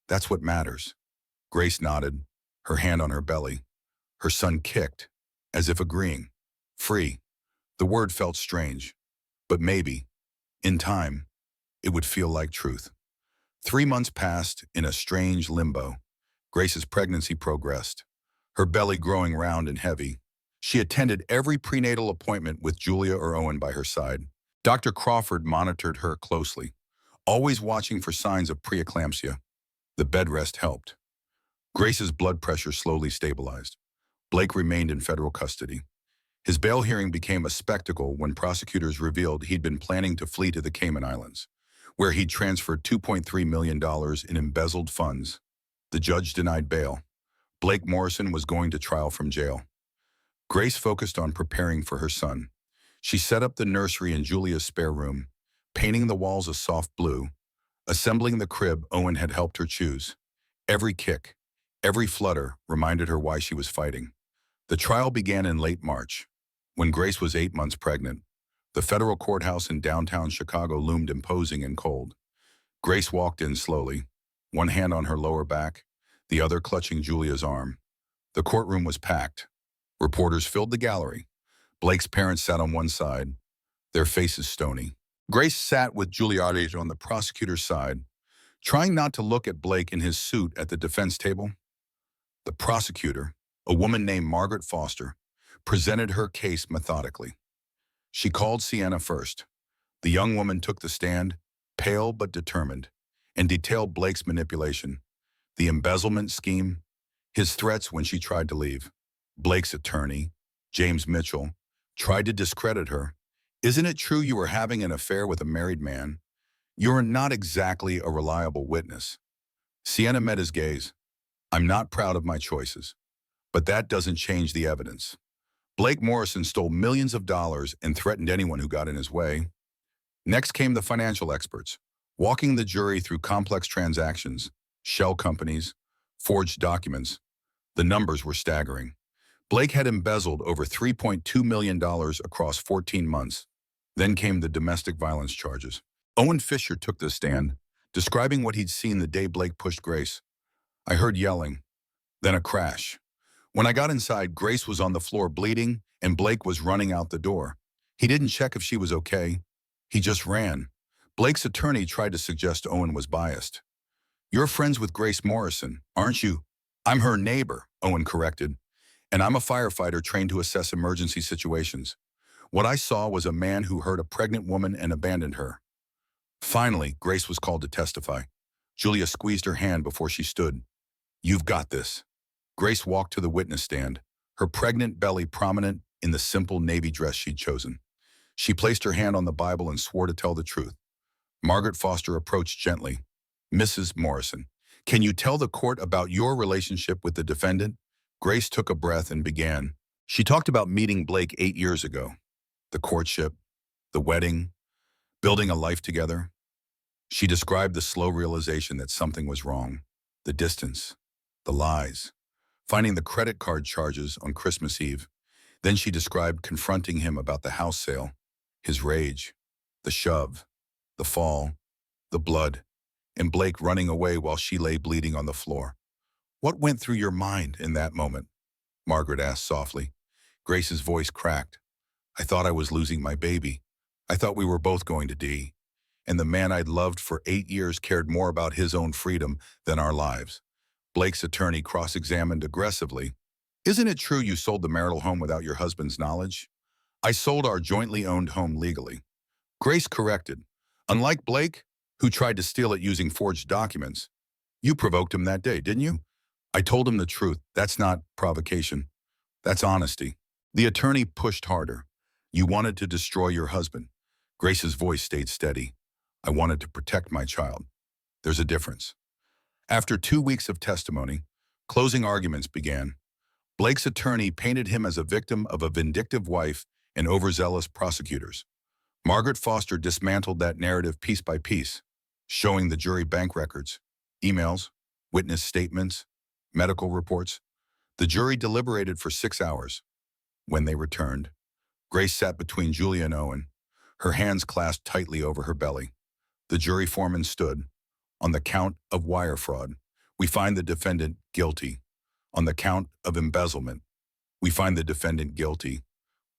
That's what matters. Grace nodded, her hand on her belly. Her son kicked, as if agreeing. Free. The word felt strange, but maybe, in time, it would feel like truth. 3 months passed in a strange limbo. Grace's pregnancy progressed, her belly growing round and heavy. She attended every prenatal appointment with Julia or Owen by her side. Dr. Crawford monitored her closely, always watching for signs of preeclampsia. The bed rest helped. Grace's blood pressure slowly stabilized. Blake remained in federal custody. His bail hearing became a spectacle when prosecutors revealed he'd been planning to flee to the Cayman Islands, where he'd transferred $2.3 million in embezzled funds. The judge denied bail. Blake Morrison was going to trial from jail. Grace focused on preparing for her son. She set up the nursery in Julia's spare room, painting the walls a soft blue, assembling the crib Owen had helped her choose. Every kick, every flutter reminded her why she was fighting. The trial began in late March. When Grace was 8 months pregnant, the federal courthouse in downtown Chicago loomed imposing and cold. Grace walked in slowly, one hand on her lower back, the other clutching Julia's arm. The courtroom was packed. Reporters filled the gallery. Blake's parents sat on one side, their faces stony. Grace sat with Julia on the prosecutor's side, trying not to look at Blake in his suit at the defense table. The prosecutor, a woman named Margaret Foster, presented her case methodically. She called Sienna first. The young woman took the stand, pale but determined, and detailed Blake's manipulation, the embezzlement scheme, his threats when she tried to leave. Blake's attorney, James Mitchell, tried to discredit her. Isn't it true you were having an affair with a married man? You're not exactly a reliable witness. Sienna met his gaze. I'm not proud of my choices, but that doesn't change the evidence. Blake Morrison stole millions of dollars and threatened anyone who got in his way. Next came the financial experts, walking the jury through complex transactions, shell companies, forged documents. The numbers were staggering. Blake had embezzled over $3.2 million across 14 months. Then came the domestic violence charges. Owen Fisher took the stand, describing what he'd seen the day Blake pushed Grace. I heard yelling, then a crash. When I got inside, Grace was on the floor bleeding, and Blake was running out the door. He didn't check if she was okay. He just ran. Blake's attorney tried to suggest Owen was biased. You're friends with Grace Morrison, aren't you? I'm her neighbor, Owen corrected, and I'm a firefighter trained to assess emergency situations. What I saw was a man who hurt a pregnant woman and abandoned her. Finally, Grace was called to testify. Julia squeezed her hand before she stood. You've got this. Grace walked to the witness stand, her pregnant belly prominent in the simple navy dress she'd chosen. She placed her hand on the Bible and swore to tell the truth. Margaret Foster approached gently. Mrs. Morrison, can you tell the court about your relationship with the defendant? Grace took a breath and began. She talked about meeting Blake 8 years ago. The courtship, the wedding, building a life together. She described the slow realization that something was wrong. The distance, the lies, finding the credit card charges on Christmas Eve. Then she described confronting him about the house sale, his rage, the shove, the fall, the blood, and Blake running away while she lay bleeding on the floor. What went through your mind in that moment? Margaret asked softly. Grace's voice cracked. I thought I was losing my baby. I thought we were both going to D, and the man I'd loved for 8 years cared more about his own freedom than our lives. Blake's attorney cross-examined aggressively. Isn't it true you sold the marital home without your husband's knowledge? I sold our jointly owned home legally. Grace corrected. Unlike Blake, who tried to steal it using forged documents, you provoked him that day, didn't you? I told him the truth. That's not provocation. That's honesty. The attorney pushed harder. You wanted to destroy your husband. Grace's voice stayed steady. I wanted to protect my child. There's a difference. After 2 weeks of testimony, closing arguments began. Blake's attorney painted him as a victim of a vindictive wife and overzealous prosecutors. Margaret Foster dismantled that narrative piece by piece, showing the jury bank records, emails, witness statements, medical reports. The jury deliberated for 6 hours. When they returned, Grace sat between Julia and Owen, her hands clasped tightly over her belly. The jury foreman stood. On the count of wire fraud, we find the defendant guilty. On the count of embezzlement, we find the defendant guilty.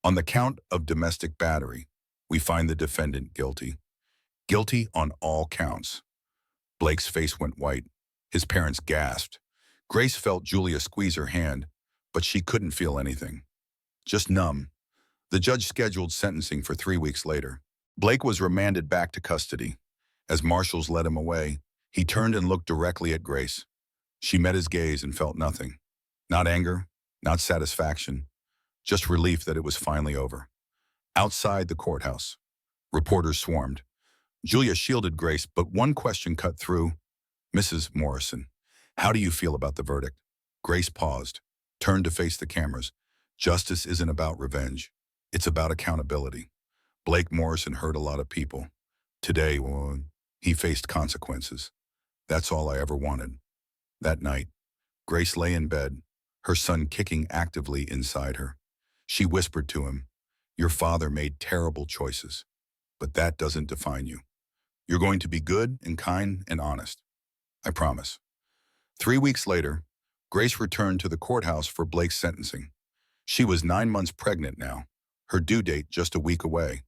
On the count of domestic battery, we find the defendant guilty. Guilty on all counts. Blake's face went white. His parents gasped. Grace felt Julia squeeze her hand, but she couldn't feel anything. Just numb. The judge scheduled sentencing for 3 weeks later. Blake was remanded back to custody. As marshals led him away, he turned and looked directly at Grace. She met his gaze and felt nothing. Not anger, not satisfaction, just relief that it was finally over. Outside the courthouse, reporters swarmed. Julia shielded Grace, but one question cut through. Mrs. Morrison, how do you feel about the verdict? Grace paused, turned to face the cameras. Justice isn't about revenge. It's about accountability. Blake Morrison hurt a lot of people. Today, he faced consequences. That's all I ever wanted. That night, Grace lay in bed, her son kicking actively inside her. She whispered to him, "Your father made terrible choices, but that doesn't define you. You're going to be good and kind and honest. I promise." 3 weeks later, Grace returned to the courthouse for Blake's sentencing. She was 9 months pregnant now, her due date just a week away.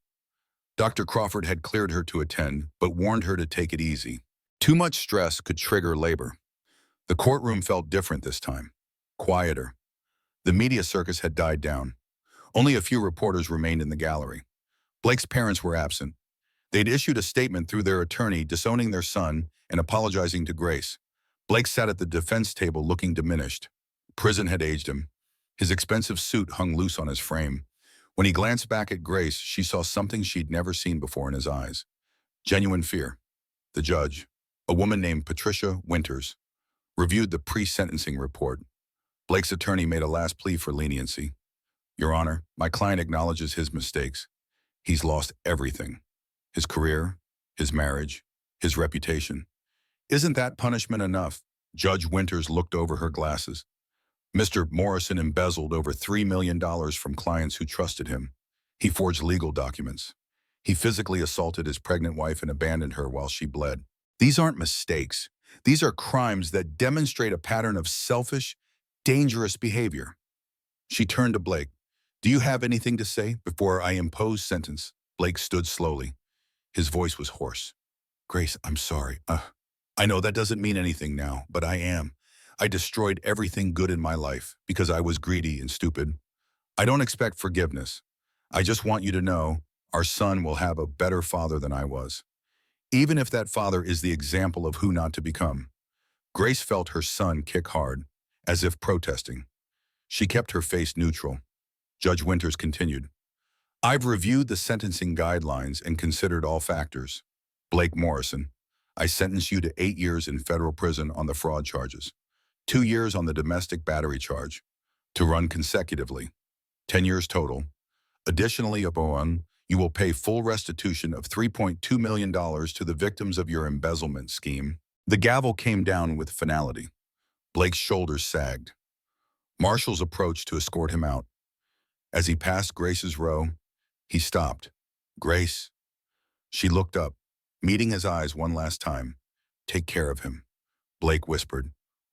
Dr. Crawford had cleared her to attend, but warned her to take it easy. Too much stress could trigger labor. The courtroom felt different this time, quieter. The media circus had died down. Only a few reporters remained in the gallery. Blake's parents were absent. They'd issued a statement through their attorney disowning their son and apologizing to Grace. Blake sat at the defense table looking diminished. Prison had aged him. His expensive suit hung loose on his frame. When he glanced back at Grace, she saw something she'd never seen before in his eyes. Genuine fear. The judge, a woman named Patricia Winters, reviewed the pre-sentencing report. Blake's attorney made a last plea for leniency. "Your Honor, my client acknowledges his mistakes. He's lost everything. His career, his marriage, his reputation. Isn't that punishment enough?" Judge Winters looked over her glasses. Mr. Morrison embezzled over $3 million from clients who trusted him. He forged legal documents. He physically assaulted his pregnant wife and abandoned her while she bled. These aren't mistakes. These are crimes that demonstrate a pattern of selfish, dangerous behavior. She turned to Blake. "Do you have anything to say before I impose sentence?" Blake stood slowly. His voice was hoarse. "Grace, I'm sorry. I know that doesn't mean anything now, but I am. I destroyed everything good in my life because I was greedy and stupid. I don't expect forgiveness. I just want you to know our son will have a better father than I was, even if that father is the example of who not to become." Grace felt her son kick hard, as if protesting. She kept her face neutral. Judge Winters continued, "I've reviewed the sentencing guidelines and considered all factors. Blake Morrison, I sentence you to 8 years in federal prison on the fraud charges, 2 years on the domestic battery charge, to run consecutively, 10 years total. Additionally, upon you will pay full restitution of $3.2 million to the victims of your embezzlement scheme." The gavel came down with finality. Blake's shoulders sagged. Marshals approached to escort him out. As he passed Grace's row, he stopped. "Grace." She looked up, meeting his eyes one last time. "Take care of him," Blake whispered.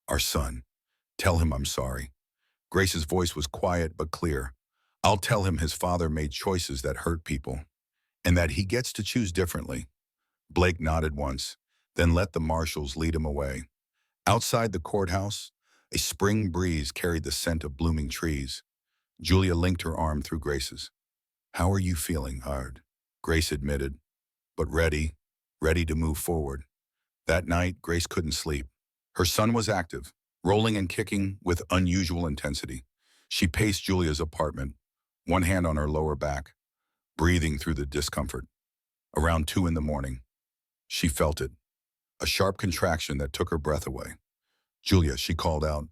"Our son. Tell him I'm sorry." Grace's voice was quiet but clear. "I'll tell him his father made choices that hurt people, and that he gets to choose differently. Blake nodded once, then let the marshals lead him away. Outside the courthouse, a spring breeze carried the scent of blooming trees. Julia linked her arm through Grace's. "How are you feeling, Hard?" Grace admitted, but ready to move forward. That night, Grace couldn't sleep. Her son was active, rolling and kicking with unusual intensity. She paced Julia's apartment, one hand on her lower back, breathing through the discomfort. Around 2 in the morning, she felt it, a sharp contraction that took her breath away. "Julia," she called out,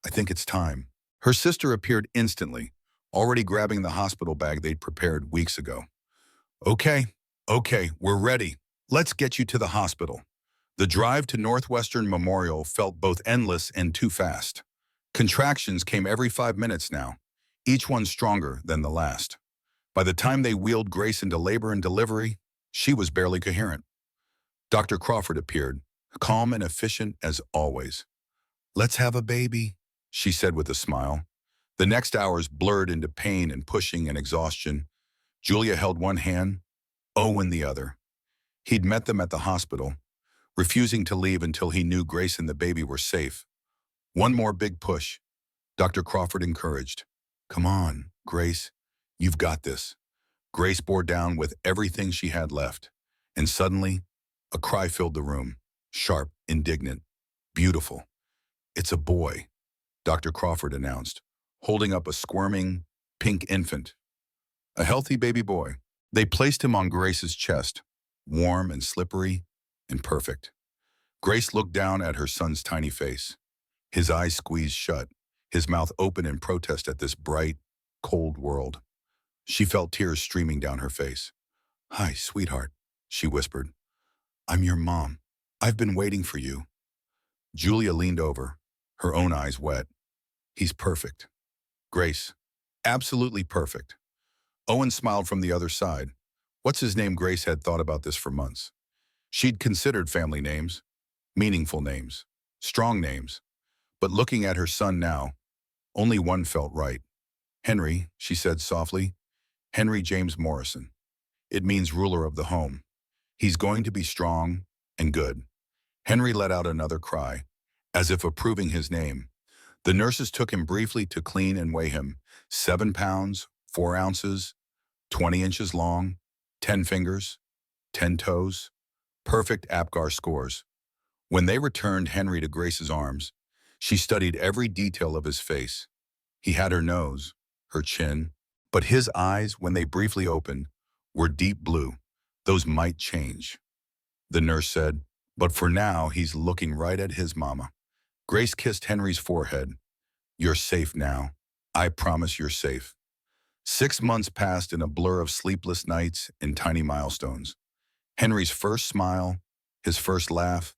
"I think it's time." Her sister appeared instantly, already grabbing the hospital bag they'd prepared weeks ago. Okay, we're ready. Let's get you to the hospital." The drive to Northwestern Memorial felt both endless and too fast. Contractions came every 5 minutes now, each one stronger than the last. By the time they wheeled Grace into labor and delivery, she was barely coherent. Dr. Crawford appeared, calm and efficient as always. "Let's have a baby," she said with a smile. The next hours blurred into pain and pushing and exhaustion. Julia held one hand, Owen the other. He'd met them at the hospital, refusing to leave until he knew Grace and the baby were safe. "One more big push," Dr. Crawford encouraged. "Come on, Grace, you've got this." Grace bore down with everything she had left, and suddenly, a cry filled the room, sharp, indignant, beautiful. "It's a boy," Dr. Crawford announced, holding up a squirming, pink infant. A healthy baby boy. They placed him on Grace's chest, warm and slippery and perfect. Grace looked down at her son's tiny face. His eyes squeezed shut, his mouth open in protest at this bright, cold world. She felt tears streaming down her face. "Hi, sweetheart," she whispered. "I'm your mom. I've been waiting for you." Julia leaned over, her own eyes wet. "He's perfect." Grace, absolutely perfect. Owen smiled from the other side. What's his name? Grace had thought about this for months. She'd considered family names, meaningful names, strong names. But looking at her son now, only one felt right. "Henry," she said softly. "Henry James Morrison. It means ruler of the home. He's going to be strong and good." Henry let out another cry, as if approving his name. The nurses took him briefly to clean and weigh him. 7 pounds, 4 ounces, 20 inches long, 10 fingers, 10 toes. Perfect APGAR scores. When they returned Henry to Grace's arms, she studied every detail of his face. He had her nose, her chin, but his eyes, when they briefly opened, were deep blue. Those might change. The nurse said, "But for now, he's looking right at his mama." Grace kissed Henry's forehead. "You're safe now. I promise you're safe." 6 months passed in a blur of sleepless nights and tiny milestones. Henry's first smile, his first laugh,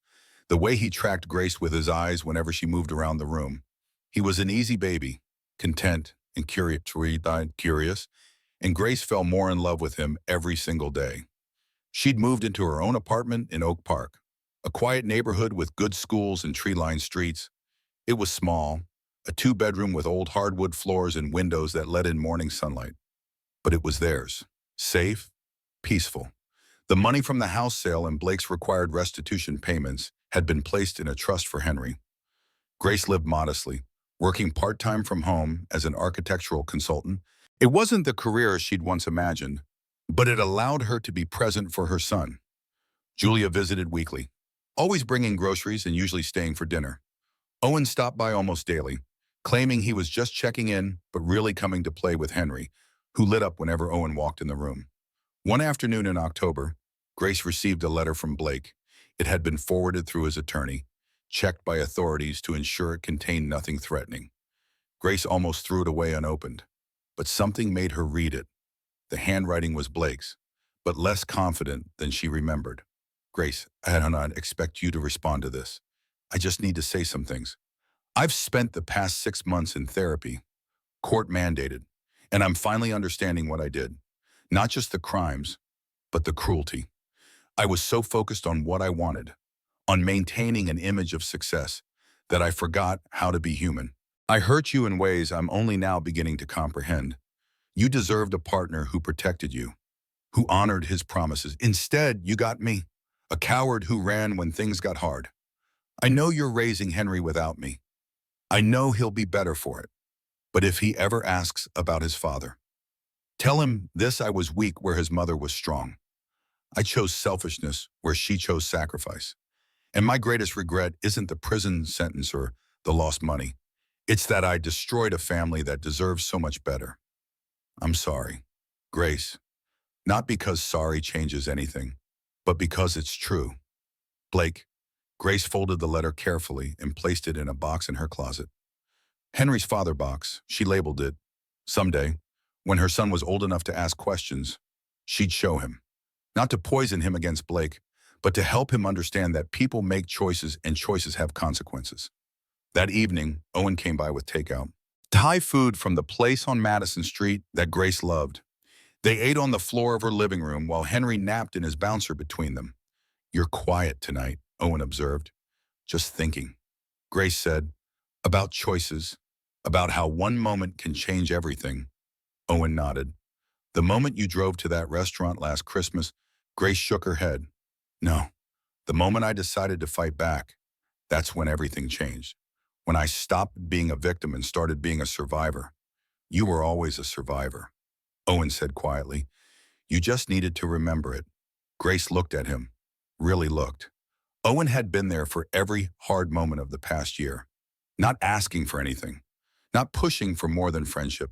the way he tracked Grace with his eyes whenever she moved around the room. He was an easy baby, content and curious, and Grace fell more in love with him every single day. She'd moved into her own apartment in Oak Park, a quiet neighborhood with good schools and tree-lined streets. It was small, a 2-bedroom with old hardwood floors and windows that let in morning sunlight. But it was theirs, safe, peaceful. The money from the house sale and Blake's required restitution payments had been placed in a trust for Henry. Grace lived modestly, working part-time from home as an architectural consultant. It wasn't the career she'd once imagined, but it allowed her to be present for her son. Julia visited weekly, always bringing groceries and usually staying for dinner. Owen stopped by almost daily, claiming he was just checking in, but really coming to play with Henry, who lit up whenever Owen walked in the room. One afternoon in October, Grace received a letter from Blake. It had been forwarded through his attorney, checked by authorities to ensure it contained nothing threatening. Grace almost threw it away unopened, but something made her read it. The handwriting was Blake's, but less confident than she remembered. "Grace, I do not expect you to respond to this. I just need to say some things. I've spent the past 6 months in therapy, court mandated, and I'm finally understanding what I did. Not just the crimes, but the cruelty. I was so focused on what I wanted, on maintaining an image of success, that I forgot how to be human. I hurt you in ways I'm only now beginning to comprehend. You deserved a partner who protected you, who honored his promises. Instead, you got me, a coward who ran when things got hard. I know you're raising Henry without me. I know he'll be better for it. But if he ever asks about his father, tell him this: I was weak where his mother was strong. I chose selfishness where she chose sacrifice. And my greatest regret isn't the prison sentence or the lost money. It's that I destroyed a family that deserves so much better. I'm sorry, Grace. Not because sorry changes anything, but because it's true. Blake. Grace folded the letter carefully and placed it in a box in her closet. Henry's father box, she labeled it. Someday, when her son was old enough to ask questions, she'd show him. Not to poison him against Blake, but to help him understand that people make choices and choices have consequences. That evening, Owen came by with takeout. Thai food from the place on Madison Street that Grace loved. They ate on the floor of her living room while Henry napped in his bouncer between them. You're quiet tonight, Owen observed. Just thinking. Grace said, about choices, about how one moment can change everything. Owen nodded. The moment you drove to that restaurant last Christmas, Grace shook her head. No, the moment I decided to fight back, that's when everything changed. When I stopped being a victim and started being a survivor. You were always a survivor, Owen said quietly. You just needed to remember it. Grace looked at him, really looked. Owen had been there for every hard moment of the past year, not asking for anything, not pushing for more than friendship,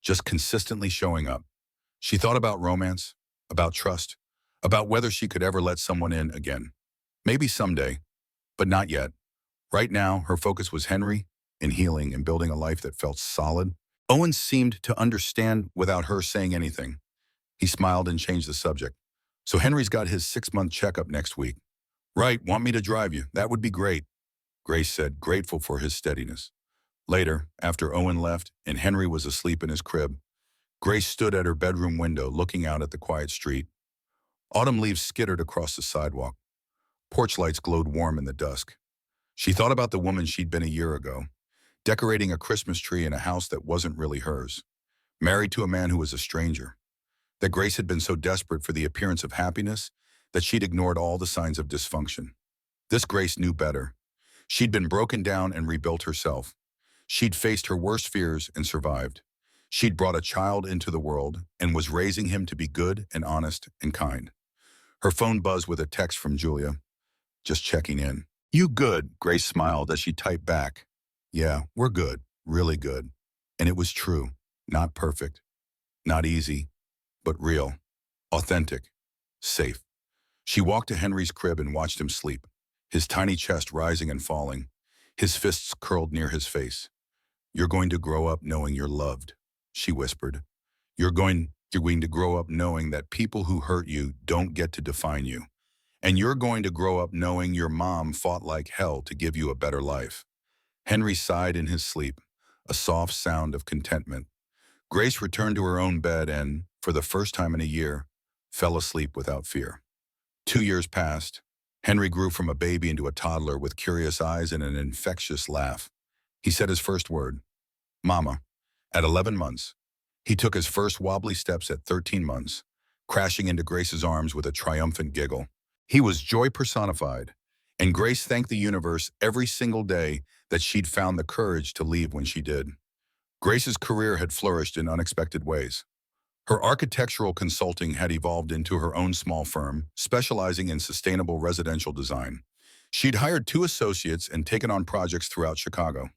just consistently showing up. She thought about romance, about trust, about whether she could ever let someone in again. Maybe someday, but not yet. Right now, her focus was Henry, in healing and building a life that felt solid. Owen seemed to understand without her saying anything. He smiled and changed the subject. So Henry's got his 6-month checkup next week. Right, want me to drive you? That would be great, Grace said, grateful for his steadiness. Later, after Owen left and Henry was asleep in his crib, Grace stood at her bedroom window looking out at the quiet street. Autumn leaves skittered across the sidewalk. Porch lights glowed warm in the dusk. She thought about the woman she'd been a year ago, decorating a Christmas tree in a house that wasn't really hers, married to a man who was a stranger. That Grace had been so desperate for the appearance of happiness that she'd ignored all the signs of dysfunction. This Grace knew better. She'd been broken down and rebuilt herself. She'd faced her worst fears and survived. She'd brought a child into the world and was raising him to be good and honest and kind. Her phone buzzed with a text from Julia. Just checking in. You good, Grace smiled as she typed back. Yeah, we're good, really good. And it was true, not perfect, not easy, but real, authentic, safe. She walked to Henry's crib and watched him sleep, his tiny chest rising and falling, his fists curled near his face. You're going to grow up knowing you're loved, she whispered. You're going to grow up knowing that people who hurt you don't get to define you. And you're going to grow up knowing your mom fought like hell to give you a better life. Henry sighed in his sleep, a soft sound of contentment. Grace returned to her own bed and, for the first time in a year, fell asleep without fear. 2 years passed. Henry grew from a baby into a toddler with curious eyes and an infectious laugh. He said his first word, Mama, at 11 months. He took his first wobbly steps at 13 months, crashing into Grace's arms with a triumphant giggle. He was joy personified, and Grace thanked the universe every single day that she'd found the courage to leave when she did. Grace's career had flourished in unexpected ways. Her architectural consulting had evolved into her own small firm, specializing in sustainable residential design. She'd hired 2 associates and taken on projects throughout Chicago.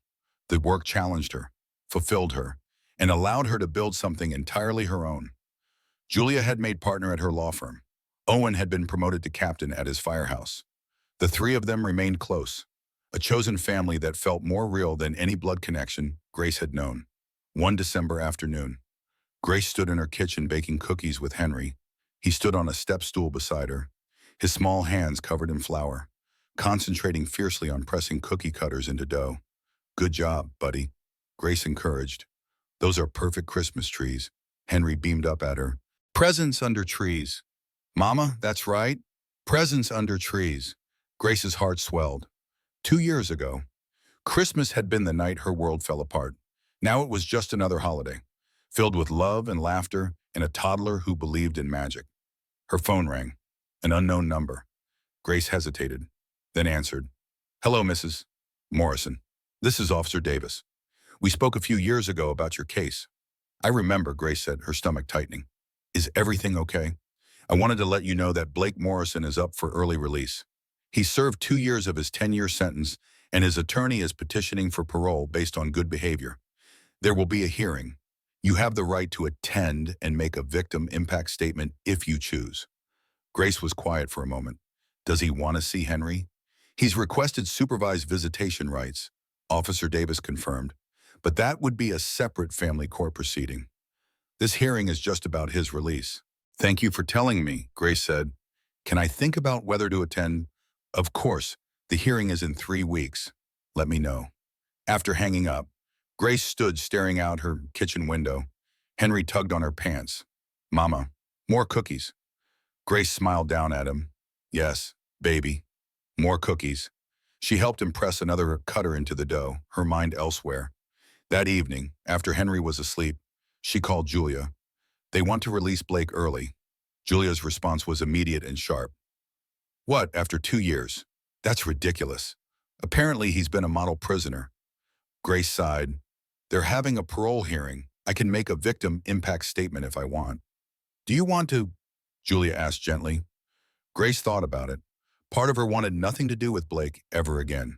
The work challenged her, fulfilled her, and allowed her to build something entirely her own. Julia had made partner at her law firm. Owen had been promoted to captain at his firehouse. The 3 of them remained close, a chosen family that felt more real than any blood connection Grace had known. One December afternoon, Grace stood in her kitchen baking cookies with Henry. He stood on a step stool beside her, his small hands covered in flour, concentrating fiercely on pressing cookie cutters into dough. Good job, buddy, Grace encouraged. Those are perfect Christmas trees. Henry beamed up at her. Presents under trees. Mama, that's right. Presents under trees. Grace's heart swelled. 2 years ago, Christmas had been the night her world fell apart. Now it was just another holiday, filled with love and laughter and a toddler who believed in magic. Her phone rang. An unknown number. Grace hesitated, then answered. Hello, Mrs. Morrison. This is Officer Davis. We spoke a few years ago about your case. I remember, Grace said, her stomach tightening. Is everything okay? I wanted to let you know that Blake Morrison is up for early release. He served 2 years of his 10-year sentence, and his attorney is petitioning for parole based on good behavior. There will be a hearing. You have the right to attend and make a victim impact statement if you choose. Grace was quiet for a moment. Does he want to see Henry? He's requested supervised visitation rights, Officer Davis confirmed, but that would be a separate family court proceeding. This hearing is just about his release. Thank you for telling me, Grace said. Can I think about whether to attend? Of course, the hearing is in 3 weeks. Let me know. After hanging up, Grace stood staring out her kitchen window. Henry tugged on her pants. Mama, more cookies. Grace smiled down at him. Yes, baby, more cookies. She helped him press another cutter into the dough, her mind elsewhere. That evening, after Henry was asleep, she called Julia. They want to release Blake early. Julia's response was immediate and sharp. What, after 2 years? That's ridiculous. Apparently he's been a model prisoner. Grace sighed. They're having a parole hearing. I can make a victim impact statement if I want. Do you want to? Julia asked gently. Grace thought about it. Part of her wanted nothing to do with Blake ever again.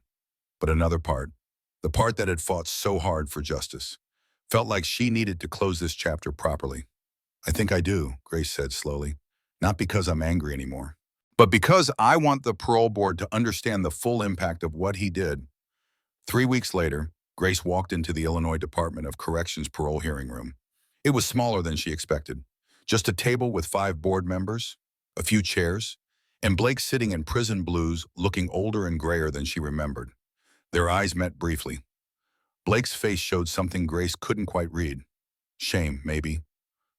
But another part, the part that had fought so hard for justice, felt like she needed to close this chapter properly. I think I do, Grace said slowly. Not because I'm angry anymore, but because I want the parole board to understand the full impact of what he did. 3 weeks later, Grace walked into the Illinois Department of Corrections parole hearing room. It was smaller than she expected. Just a table with 5 board members, a few chairs, and Blake sitting in prison blues, looking older and grayer than she remembered. Their eyes met briefly. Blake's face showed something Grace couldn't quite read. Shame, maybe,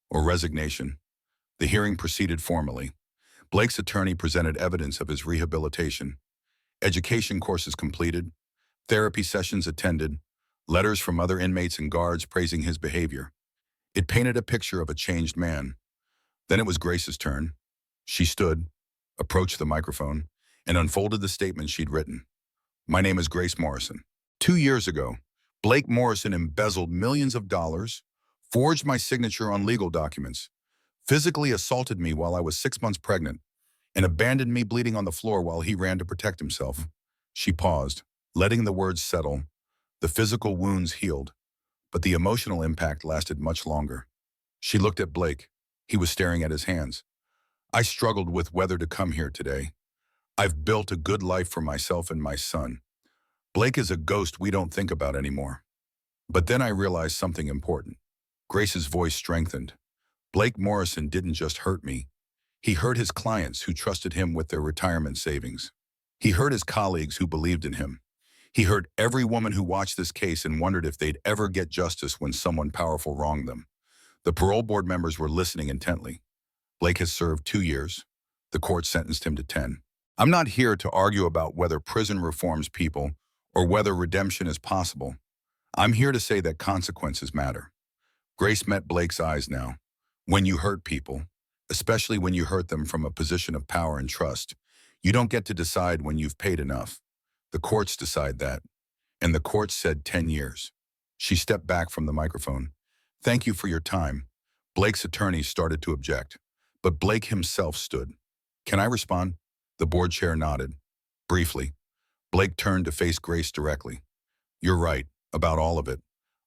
or resignation. The hearing proceeded formally. Blake's attorney presented evidence of his rehabilitation. Education courses completed, therapy sessions attended, letters from other inmates and guards praising his behavior. It painted a picture of a changed man. Then it was Grace's turn. She stood, approached the microphone, and unfolded the statement she'd written. My name is Grace Morrison. 2 years ago, Blake Morrison embezzled millions of dollars, forged my signature on legal documents, physically assaulted me while I was 6 months pregnant, and abandoned me bleeding on the floor while he ran to protect himself. She paused, letting the words settle. The physical wounds healed, but the emotional impact lasted much longer. She looked at Blake. He was staring at his hands. I struggled with whether to come here today. I've built a good life for myself and my son. Blake is a ghost we don't think about anymore. But then I realized something important. Grace's voice strengthened. Blake Morrison didn't just hurt me. He hurt his clients who trusted him with their retirement savings. He hurt his colleagues who believed in him. He hurt every woman who watched this case and wondered if they'd ever get justice when someone powerful wronged them. The parole board members were listening intently. Blake has served 2 years. The court sentenced him to 10. I'm not here to argue about whether prison reforms people or whether redemption is possible. I'm here to say that consequences matter. Grace met Blake's eyes now. When you hurt people, especially when you hurt them from a position of power and trust, you don't get to decide when you've paid enough. The courts decide that. And the courts said 10 years. She stepped back from the microphone. Thank you for your time. Blake's attorney started to object, but Blake himself stood. Can I respond? The board chair nodded. Briefly, Blake turned to face Grace directly. You're right about all of it.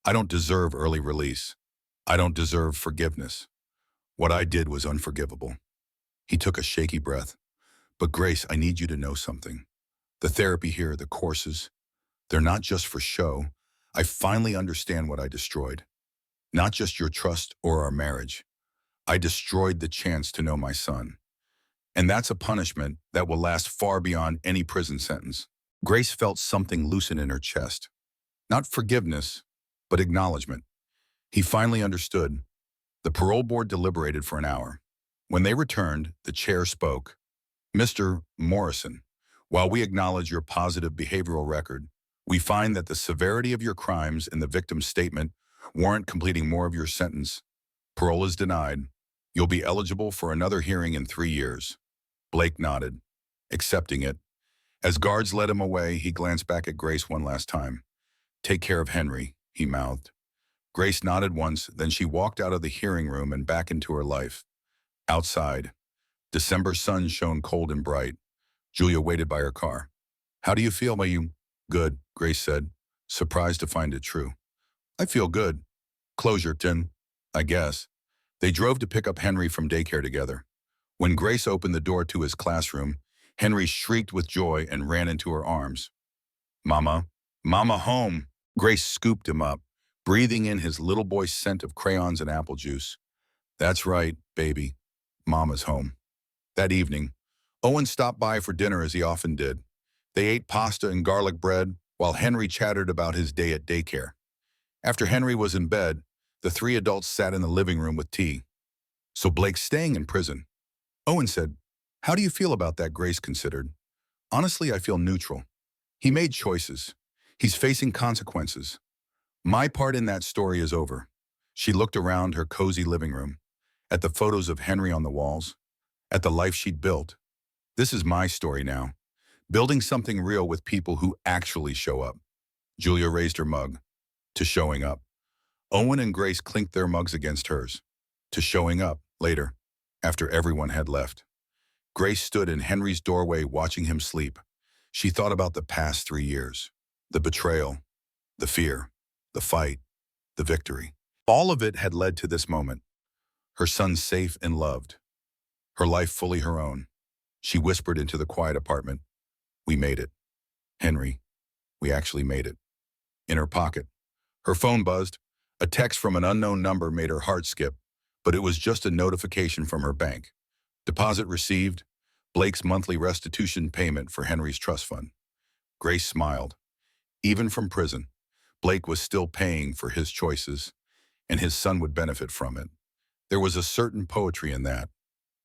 I don't deserve early release. I don't deserve forgiveness. What I did was unforgivable. He took a shaky breath. But Grace, I need you to know something. The therapy here, the courses, they're not just for show. I finally understand what I destroyed. Not just your trust or our marriage. I destroyed the chance to know my son. And that's a punishment that will last far beyond any prison sentence. Grace felt something loosen in her chest. Not forgiveness, but acknowledgement. He finally understood. The parole board deliberated for an hour. When they returned, the chair spoke. Mr. Morrison, while we acknowledge your positive behavioral record, we find that the severity of your crimes in the victim's statement warrant completing more of your sentence. Parole is denied. You'll be eligible for another hearing in 3 years. Blake nodded, accepting it. As guards led him away, he glanced back at Grace one last time. Take care of Henry, he mouthed. Grace nodded once, then she walked out of the hearing room and back into her life. Outside, December sun shone cold and bright. Julia waited by her car. How do you feel, you? Good, Grace said, surprised to find it true. I feel good. Closure, Tim, I guess. They drove to pick up Henry from daycare together. When Grace opened the door to his classroom, Henry shrieked with joy and ran into her arms. Mama, Mama home! Grace scooped him up, breathing in his little boy's scent of crayons and apple juice. That's right, baby. Mama's home. That evening, Owen stopped by for dinner as he often did. They ate pasta and garlic bread while Henry chattered about his day at daycare. After Henry was in bed, the three adults sat in the living room with tea. So Blake's staying in prison. Owen said, How do you feel about that? Grace considered. Honestly, I feel neutral. He made choices. He's facing consequences. My part in that story is over. She looked around her cozy living room, at the photos of Henry on the walls, at the life she'd built. This is my story now, building something real with people who actually show up. Julia raised her mug. To showing up. Owen and Grace clinked their mugs against hers. To showing up, later, after everyone had left. Grace stood in Henry's doorway watching him sleep. She thought about the past 3 years. The betrayal, the fear, the fight, the victory. All of it had led to this moment. Her son safe and loved. Her life fully her own. She whispered into the quiet apartment. We made it. Henry, we actually made it. In her pocket, her phone buzzed. A text from an unknown number made her heart skip, but it was just a notification from her bank. Deposit received. Blake's monthly restitution payment for Henry's trust fund. Grace smiled. Even from prison, Blake was still paying for his choices, and his son would benefit from it. There was a certain poetry in that.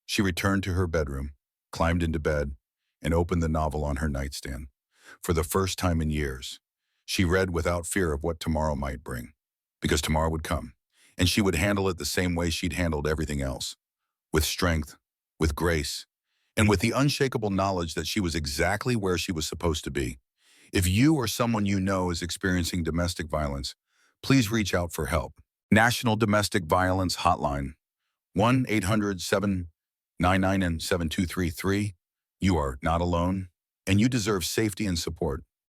She returned to her bedroom, climbed into bed, and opened the novel on her nightstand. For the first time in years, she read without fear of what tomorrow might bring. Because tomorrow would come, and she would handle it the same way she'd handled everything else. With strength, with grace, and with the unshakable knowledge that she was exactly where she was supposed to be. If you or someone you know is experiencing domestic violence, please reach out for help. National Domestic Violence Hotline, 1-800-799-7233. You are not alone, and you deserve safety and support.